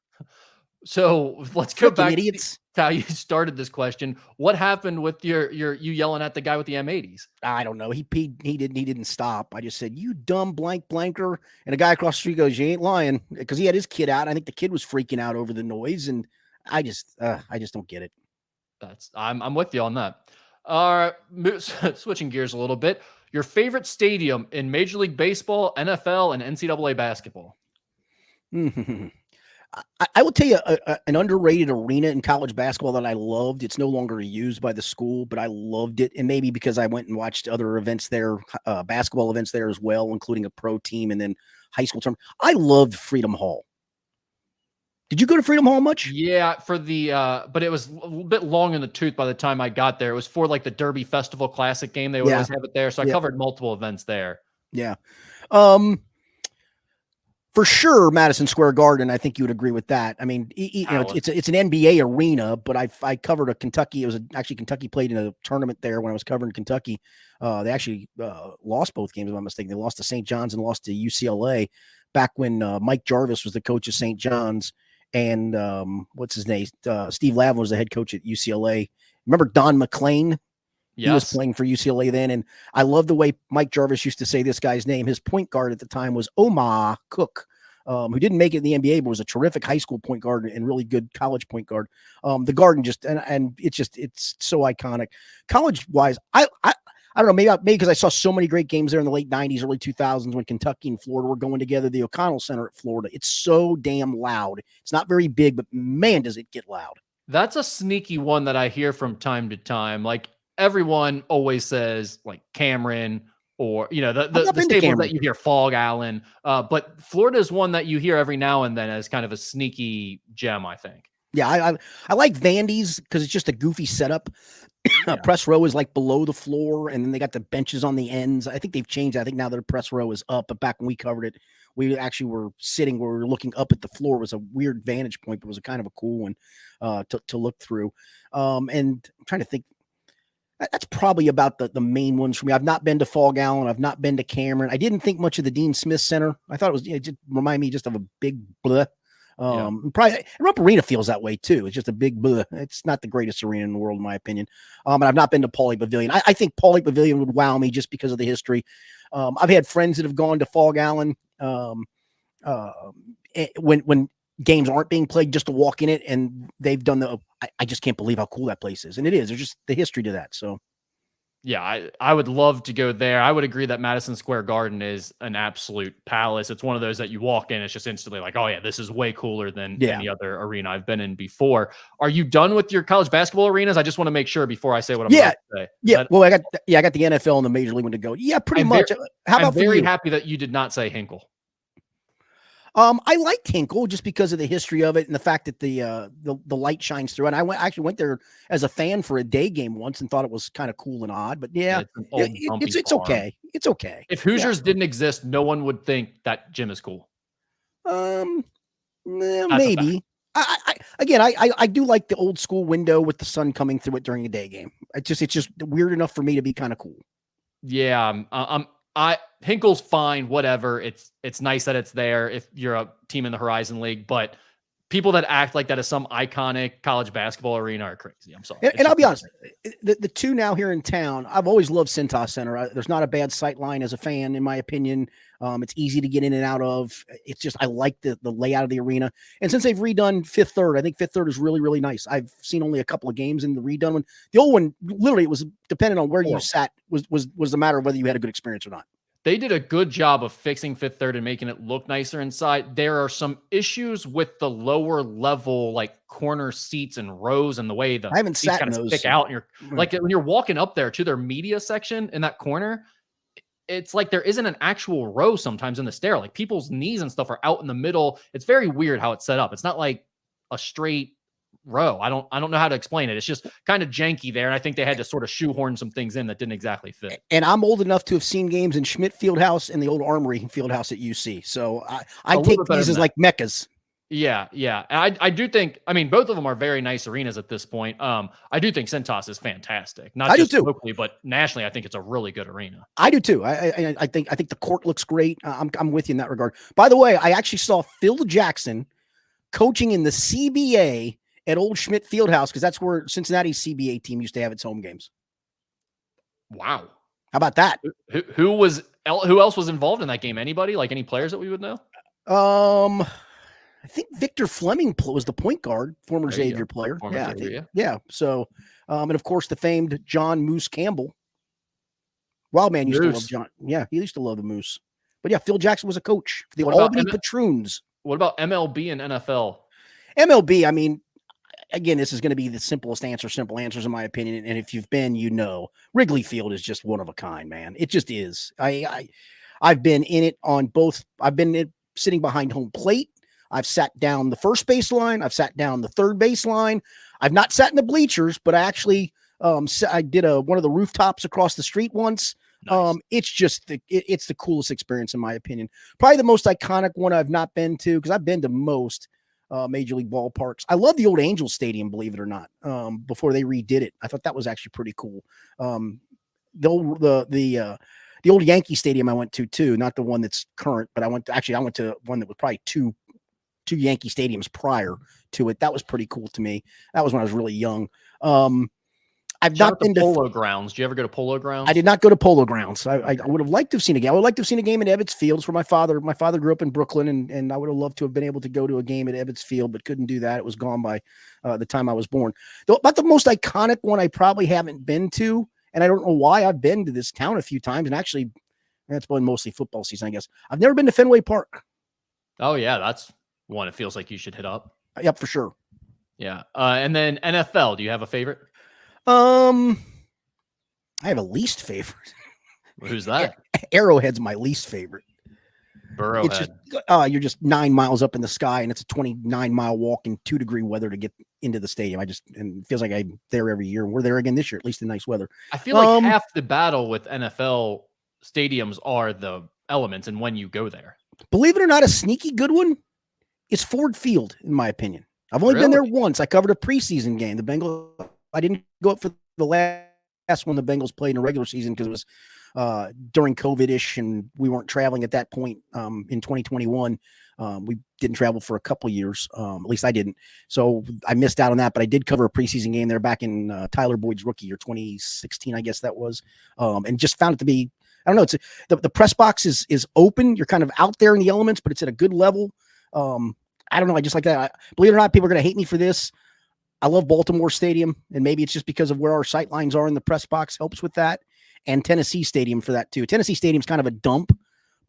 So let's go back idiots. to how you started this question. What happened with you yelling at the guy with the M80s? I don't know. He didn't stop. I just said, "You dumb blanker." And a guy across the street goes, "You ain't lying," because he had his kid out. I think the kid was freaking out over the noise, and I just don't get it. I'm with you on that. All right, switching gears a little bit. Your favorite stadium in Major League Baseball, NFL, and NCAA basketball? I will tell you an underrated arena in college basketball that I loved. It's no longer used by the school, but I loved it. And maybe because I went and watched other events there, basketball events there as well, including a pro team and then high school tournament. I loved Freedom Hall. Did you go to Freedom Hall much? Yeah, for the but it was a little bit long in the tooth by the time I got there. It was for like the Derby Festival Classic game. They would always have it there. So I covered multiple events there. Yeah. For sure, Madison Square Garden. I think you would agree with that. I mean, it's an NBA arena, but I covered a Kentucky. It was actually Kentucky played in a tournament there when I was covering Kentucky. They actually lost both games, if I'm not mistaken. They lost to St. John's and lost to UCLA back when Mike Jarvis was the coach of St. John's, and what's his name? Steve Lavin was the head coach at UCLA. Remember Don McClain? Yes. He was playing for UCLA then, and I love the way Mike Jarvis used to say this guy's name. His point guard at the time was Omar Cook, who didn't make it in the NBA, but was a terrific high school point guard and really good college point guard. The Garden and it's so iconic. College wise, I don't know, maybe because I saw so many great games there in the late 90s, early 2000s when Kentucky and Florida were going together. The O'Connell Center at Florida, it's so damn loud. It's not very big, but man, does it get loud. That's a sneaky one that I hear from time to time. Like, everyone always says like Cameron or, the staples that you hear, Fog Allen. But Florida is one that you hear every now and then as kind of a sneaky gem, I think. Yeah, I like Vandy's because it's just a goofy setup. Yeah. Press row is like below the floor, and then they got the benches on the ends. I think they've changed. I think now their press row is up, but back when we covered it, we actually were sitting where we were looking up at the floor. It was a weird vantage point, but it was a kind of a cool one to look through. And I'm trying to think. That's probably about the main ones for me. I've not been to Fog Allen. I've not been to Cameron. I didn't think much of the Dean Smith Center. I thought it just reminded me just of a big blah. Probably Rupp Arena feels that way too. It's just a big blah. It's not the greatest arena in the world, in my opinion. And I've not been to Pauley Pavilion. I think Pauley Pavilion would wow me just because of the history. I've had friends that have gone to Fog Allen when games aren't being played just to walk in it, and they've done I just can't believe how cool that place is. And it is. There's just the history to that. So yeah, I would love to go there. I would agree that Madison Square Garden is an absolute palace. It's one of those that you walk in, it's just instantly like, oh yeah, this is way cooler than any other arena I've been in before. Are you done with your college basketball arenas? I just want to make sure before I say what I'm about to say. Yeah. Well, I got the NFL and the Major League one to go. Yeah, pretty much. How about I'm very happy that you did not say Hinkle. I liked Hinkle just because of the history of it and the fact that the light shines through. And I actually went there as a fan for a day game once and thought it was kind of cool and odd. But it's okay. It's okay. If Hoosiers didn't exist, no one would think that gym is cool. Maybe. I do like the old school window with the sun coming through it during a day game. It's just weird enough for me to be kind of cool. Yeah, Hinkle's fine, whatever. It's nice that it's there if you're a team in the Horizon League, but people that act like that is some iconic college basketball arena are crazy. I'm sorry. And I'll be honest, the two now here in town, I've always loved Cintas Center. There's not a bad sight line as a fan, in my opinion. It's easy to get in and out of. It's just, I like the layout of the arena. And since they've redone Fifth Third, I think Fifth Third is really, really nice. I've seen only a couple of games in the redone one. The old one, literally, it was depending on where you sat, was the matter of whether you had a good experience or not. They did a good job of fixing Fifth Third and making it look nicer inside. There are some issues with the lower level, like corner seats and rows, and the way the I haven't sat in those. Stick out. And you're like when you're walking up there to their media section in that corner, it's like there isn't an actual row sometimes in the stair. Like people's knees and stuff are out in the middle. It's very weird how it's set up. It's not like a straight row. I don't know how to explain it. It's just kind of janky there. And I think they had to sort of shoehorn some things in that didn't exactly fit. And I'm old enough to have seen games in Schmidt Fieldhouse and the old Armory Fieldhouse at UC. So I take these as like meccas. Yeah. And I do think, I mean, both of them are very nice arenas at this point. I do think Cintas is fantastic. Not just locally, but nationally, I think it's a really good arena. I do too. I think the court looks great. I'm with you in that regard. By the way, I actually saw Phil Jackson coaching in the CBA at Old Schmidt Fieldhouse, because that's where Cincinnati's CBA team used to have its home games. Wow. How about that? Who else was involved in that game? Anybody? Like any players that we would know? I think Victor Fleming was the point guard, former Xavier player. Former Xavier, yeah. So, and of course the famed John Moose Campbell. Wildman used to love John. Yeah, he used to love the Moose. But yeah, Phil Jackson was a coach for the Albany Patroons. What about MLB and NFL? MLB, I mean, again, this is going to be the simple answers in my opinion. And if you've been, Wrigley Field is just one of a kind, man. It just is. I've been in it on both. I've been sitting behind home plate. I've sat down the first baseline. I've sat down the third baseline. I've not sat in the bleachers, but I actually I did one of the rooftops across the street once. Nice. It's just it's the coolest experience in my opinion. Probably the most iconic one I've not been to, because I've been to most major league ballparks. I love the old Angels Stadium, believe it or not. Before they redid it, I thought that was actually pretty cool. The old Yankee Stadium I went to too, not the one that's current, but I went to one that was probably two Yankee stadiums prior to it. That was pretty cool to me. That was when I was really young. I've not been to Polo Grounds. Did you ever go to Polo Grounds? I did not go to Polo Grounds. I would have liked to have seen a game. I would like to have seen a game at Ebbets Field. It's where my father grew up in Brooklyn, and I would have loved to have been able to go to a game at Ebbets Field, but couldn't do that. It was gone by the time I was born. About the most iconic one I probably haven't been to, and I don't know why. I've been to this town a few times, and actually that's been mostly football season, I guess. I've never been to Fenway Park. Oh yeah, that's one it feels like you should hit up. Yep, for sure. Yeah. And then NFL, do you have a favorite? I have a least favorite. Who's that? Arrowhead's my least favorite. Burrow. It's just, you're just 9 miles up in the sky, and it's a 29-mile walk in 2-degree weather to get into the stadium. And it feels like I'm there every year. We're there again this year, at least in nice weather. I feel like half the battle with NFL stadiums are the elements and when you go there. Believe it or not, a sneaky good one is Ford Field, in my opinion. I've only been there once. I covered a preseason game. The Bengals. I didn't go up for the last one the Bengals played in a regular season because it was during COVID-ish, and we weren't traveling at that point in 2021. We didn't travel for a couple years. At least I didn't. So I missed out on that, but I did cover a preseason game there back in Tyler Boyd's rookie year, 2016, I guess that was, and just found it to be, I don't know. It's the press box is open. You're kind of out there in the elements, but it's at a good level. I don't know. I just like that. Believe it or not, people are going to hate me for this. I love Baltimore Stadium, and maybe it's just because of where our sight lines are in the press box helps with that, and Tennessee Stadium for that too. Tennessee Stadium's kind of a dump,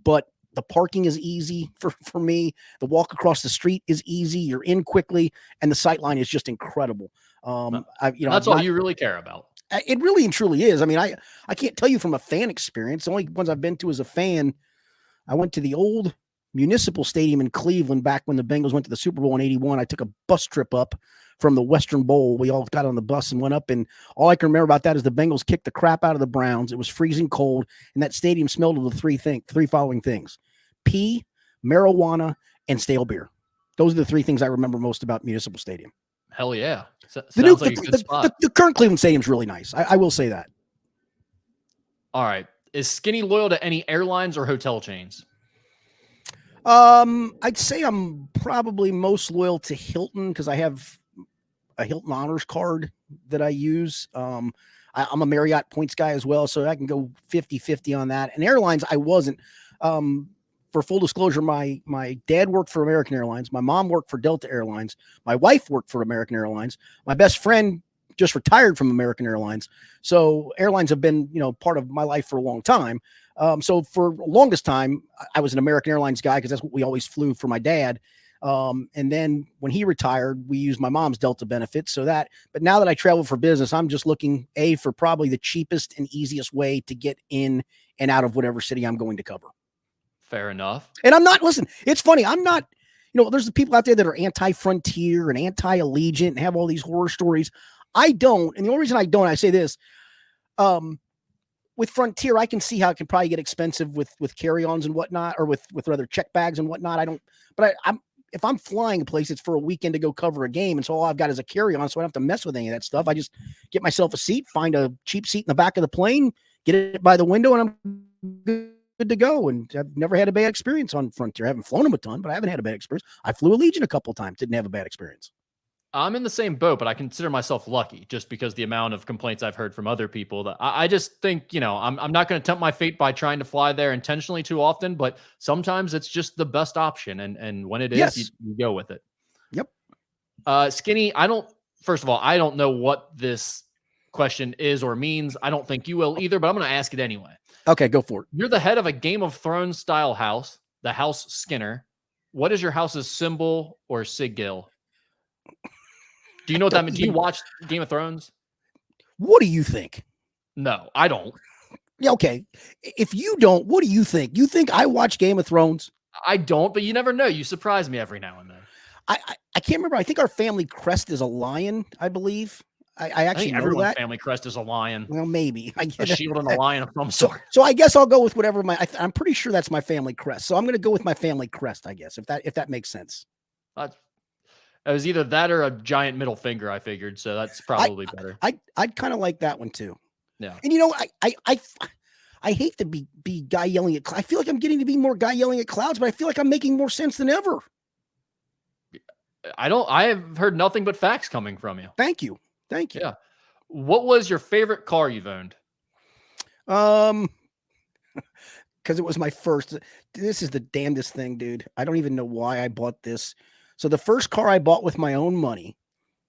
but the parking is easy for me. The walk across the street is easy. You're in quickly, and the sight line is just incredible. That's all you really care about. It really and truly is. I mean, I can't tell you from a fan experience. The only ones I've been to as a fan, I went to the old Municipal Stadium in Cleveland back when the Bengals went to the Super Bowl in '81. I took a bus trip up from the Western Bowl. We all got on the bus and went up, and all I can remember about that is the Bengals kicked the crap out of the Browns. It was freezing cold, and that stadium smelled of the three following things: pee, marijuana, and stale beer. Those are the three things I remember most about Municipal Stadium. Hell yeah. The current Cleveland Stadium is really nice. I will say that. All right. Is Skinny loyal to any airlines or hotel chains? I'd say I'm probably most loyal to Hilton because I have a Hilton Honors card that I use. I'm a Marriott points guy as well, so I can go 50-50 on that. And airlines, I wasn't. For full disclosure, my dad worked for American Airlines. My mom worked for Delta Airlines. My wife worked for American Airlines. My best friend just retired from American Airlines. So airlines have been, part of my life for a long time. So for the longest time, I was an American Airlines guy because that's what we always flew for my dad. And then when he retired, we used my mom's Delta benefits. But now that I travel for business, I'm just looking for probably the cheapest and easiest way to get in and out of whatever city I'm going to cover. Fair enough. And listen, it's funny. I'm not, there's the people out there that are anti-Frontier and anti-Allegiant and have all these horror stories. I don't. And the only reason I don't, I say this, with Frontier, I can see how it can probably get expensive with carry-ons and whatnot, or with rather check bags and whatnot. If I'm flying a place, it's for a weekend to go cover a game. And so all I've got is a carry-on. So I don't have to mess with any of that stuff. I just get myself a seat, find a cheap seat in the back of the plane, get it by the window, and I'm good good to go. And I've never had a bad experience on Frontier. I haven't flown them a ton, but I haven't had a bad experience. I flew a Legion a couple of times, didn't have a bad experience. I'm in the same boat, but I consider myself lucky just because the amount of complaints I've heard from other people that I just think, I'm not going to tempt my fate by trying to fly there intentionally too often, but sometimes it's just the best option. And when it is, Yes. you go with it. Yep. Skinny, first of all, I don't know what this question is or means. I don't think you will either, but I'm going to ask it anyway. Okay, go for it. You're the head of a Game of Thrones style house, the House Skinner. What is your house's symbol or sigil? Do you know what that means? Do you watch Game of Thrones? What do you think? No, I don't. Yeah, okay. If you don't, what do you think? You think I watch Game of Thrones? I don't, but you never know. You surprise me every now and then. I can't remember. I think our family crest is a lion, I believe. I actually think know everyone's that. family crest is a lion. Well, maybe. A shield and a lion of some sort. So I guess I'll go with whatever I'm pretty sure that's my family crest. So I'm going to go with my family crest, I guess, if that makes sense. It was either that or a giant middle finger, I figured. So that's probably better. I'd kind of like that one too. Yeah. And I hate to be guy yelling at. I feel like I'm getting to be more guy yelling at clouds, but I feel like I'm making more sense than ever. I have heard nothing but facts coming from you. Thank you. Yeah. What was your favorite car you've owned? Because it was my first. This is the damnedest thing, dude. I don't even know why I bought this. So the first car I bought with my own money,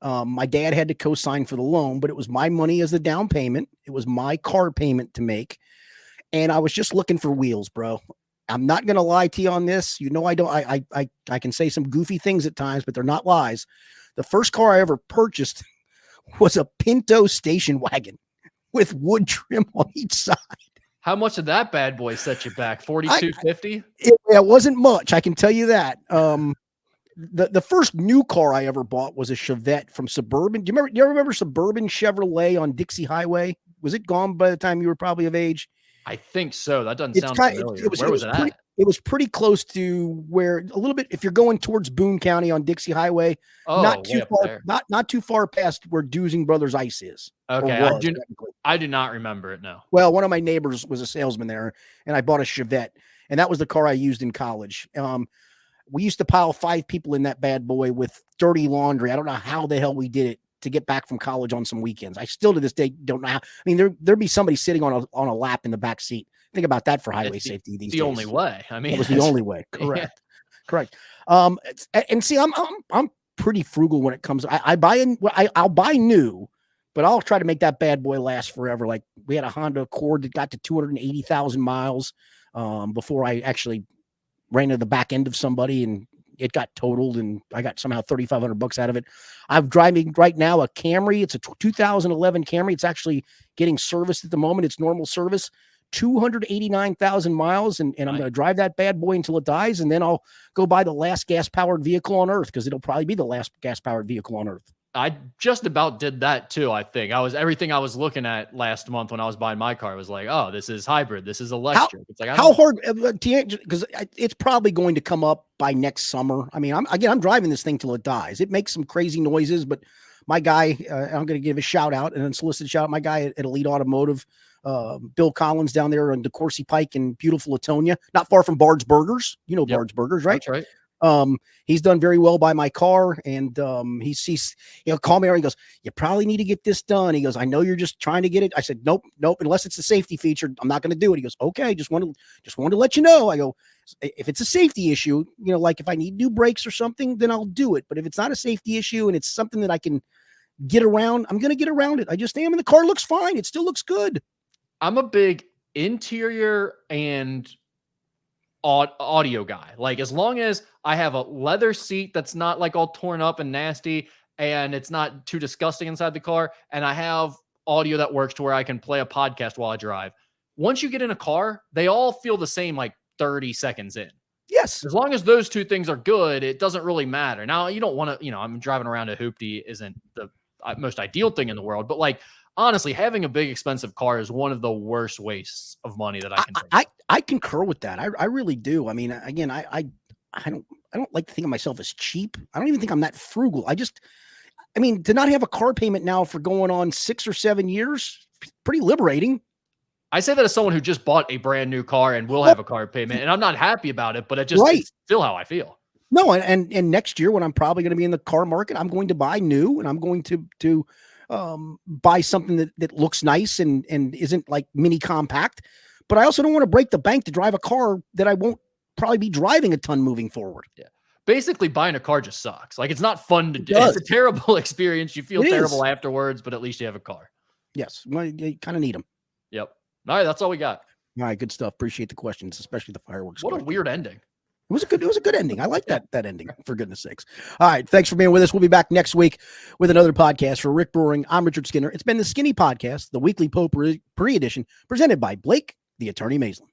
my dad had to co-sign for the loan, but it was my money as the down payment. It was my car payment to make. And I was just looking for wheels, bro. I'm not going to lie to you on this. I can say some goofy things at times, but they're not lies. The first car I ever purchased was a Pinto station wagon with wood trim on each side. How much did that bad boy set you back? $4,250? It wasn't much. I can tell you that. The first new car I ever bought was a Chevette from Suburban. Do you remember Suburban Chevrolet on Dixie Highway? Was it gone by the time you were probably of age? I think so. That doesn't sound familiar. Where was it at? It was pretty close to where a little bit, if you're going towards Boone County on Dixie Highway, not too far past where Dusing Brothers Ice is. Okay. I do not remember it now. Well, one of my neighbors was a salesman there, and I bought a Chevette, and that was the car I used in college. We used to pile 5 people in that bad boy with dirty laundry. I don't know how the hell we did it to get back from college on some weekends. I still to this day don't know how. I mean, there'd be somebody sitting on a lap in the back seat. Think about that for highway safety these days. The only way. I mean, it was the only way. Correct. Yeah. Correct. And see, I'm pretty frugal when it comes. I'll buy new, but I'll try to make that bad boy last forever. Like we had a Honda Accord that got to 280,000 miles before I actually ran into the back end of somebody and it got totaled and I got somehow $3,500 out of it. I'm driving right now a Camry. It's a 2011 Camry. It's actually getting serviced at the moment. It's normal service, 289,000 miles. And I'm going to drive that bad boy until it dies. And then I'll go buy the last gas powered vehicle on earth, because it'll probably be the last gas powered vehicle on earth. I just about did that too. I think everything I was looking at last month when I was buying my car was like, oh, this is hybrid. This is electric. It's like, how hard, because it's probably going to come up by next summer. I mean, I'm driving this thing till it dies. It makes some crazy noises, but my guy, I'm going to give a shout out and unsolicited shout out. My guy at Elite Automotive, Bill Collins down there on DeCourcy Pike in beautiful Latonia, not far from Bard's Burgers. You know, Bard's Burgers, right? That's right. He's done very well by my car, and he'll call me and he goes, you probably need to get this done. He goes, I know you're just trying to get it. I said, nope, unless it's a safety feature, I'm not going to do it. He goes, okay, just wanted to let you know. I go, if it's a safety issue, like if I need new brakes or something, then I'll do it. But if it's not a safety issue and it's something that I can get around, I'm going to get around it. I just am. And the car looks fine. It still looks good. I'm a big interior and audio guy. Like, as long as I have a leather seat that's not like all torn up and nasty and it's not too disgusting inside the car, and I have audio that works to where I can play a podcast while I drive. Once you get in a car, they all feel the same like 30 seconds in. Yes. As long as those two things are good, it doesn't really matter. Now, you don't want to, I'm driving around a hoopty isn't the most ideal thing in the world, but like, honestly, having a big expensive car is one of the worst wastes of money that I can think. I concur with that. I really do. I mean, again, I don't like to think of myself as cheap. I don't even think I'm that frugal. To not have a car payment now for going on 6 or 7 years, pretty liberating. I say that as someone who just bought a brand new car and will have a car payment, and I'm not happy about it, but it's still how I feel. No, and next year when I'm probably going to be in the car market, I'm going to buy new, and I'm going to buy something that looks nice and isn't like mini compact. But I also don't want to break the bank to drive a car that I won't probably be driving a ton moving forward. Yeah. Basically, buying a car just sucks. Like, it's not fun to do. It's a terrible experience. You feel terrible afterwards, but at least you have a car. Yes. Well, you kind of need them. Yep. All right. That's all we got. All right. Good stuff. Appreciate the questions, especially the fireworks. What a weird ending. It was a good ending. I like that ending, for goodness sakes. All right. Thanks for being with us. We'll be back next week with another podcast. For Rick Brewing, I'm Richard Skinner. It's been the Skinny Podcast, the weekly potpourri edition, presented by Blake, the Attorney Maislin.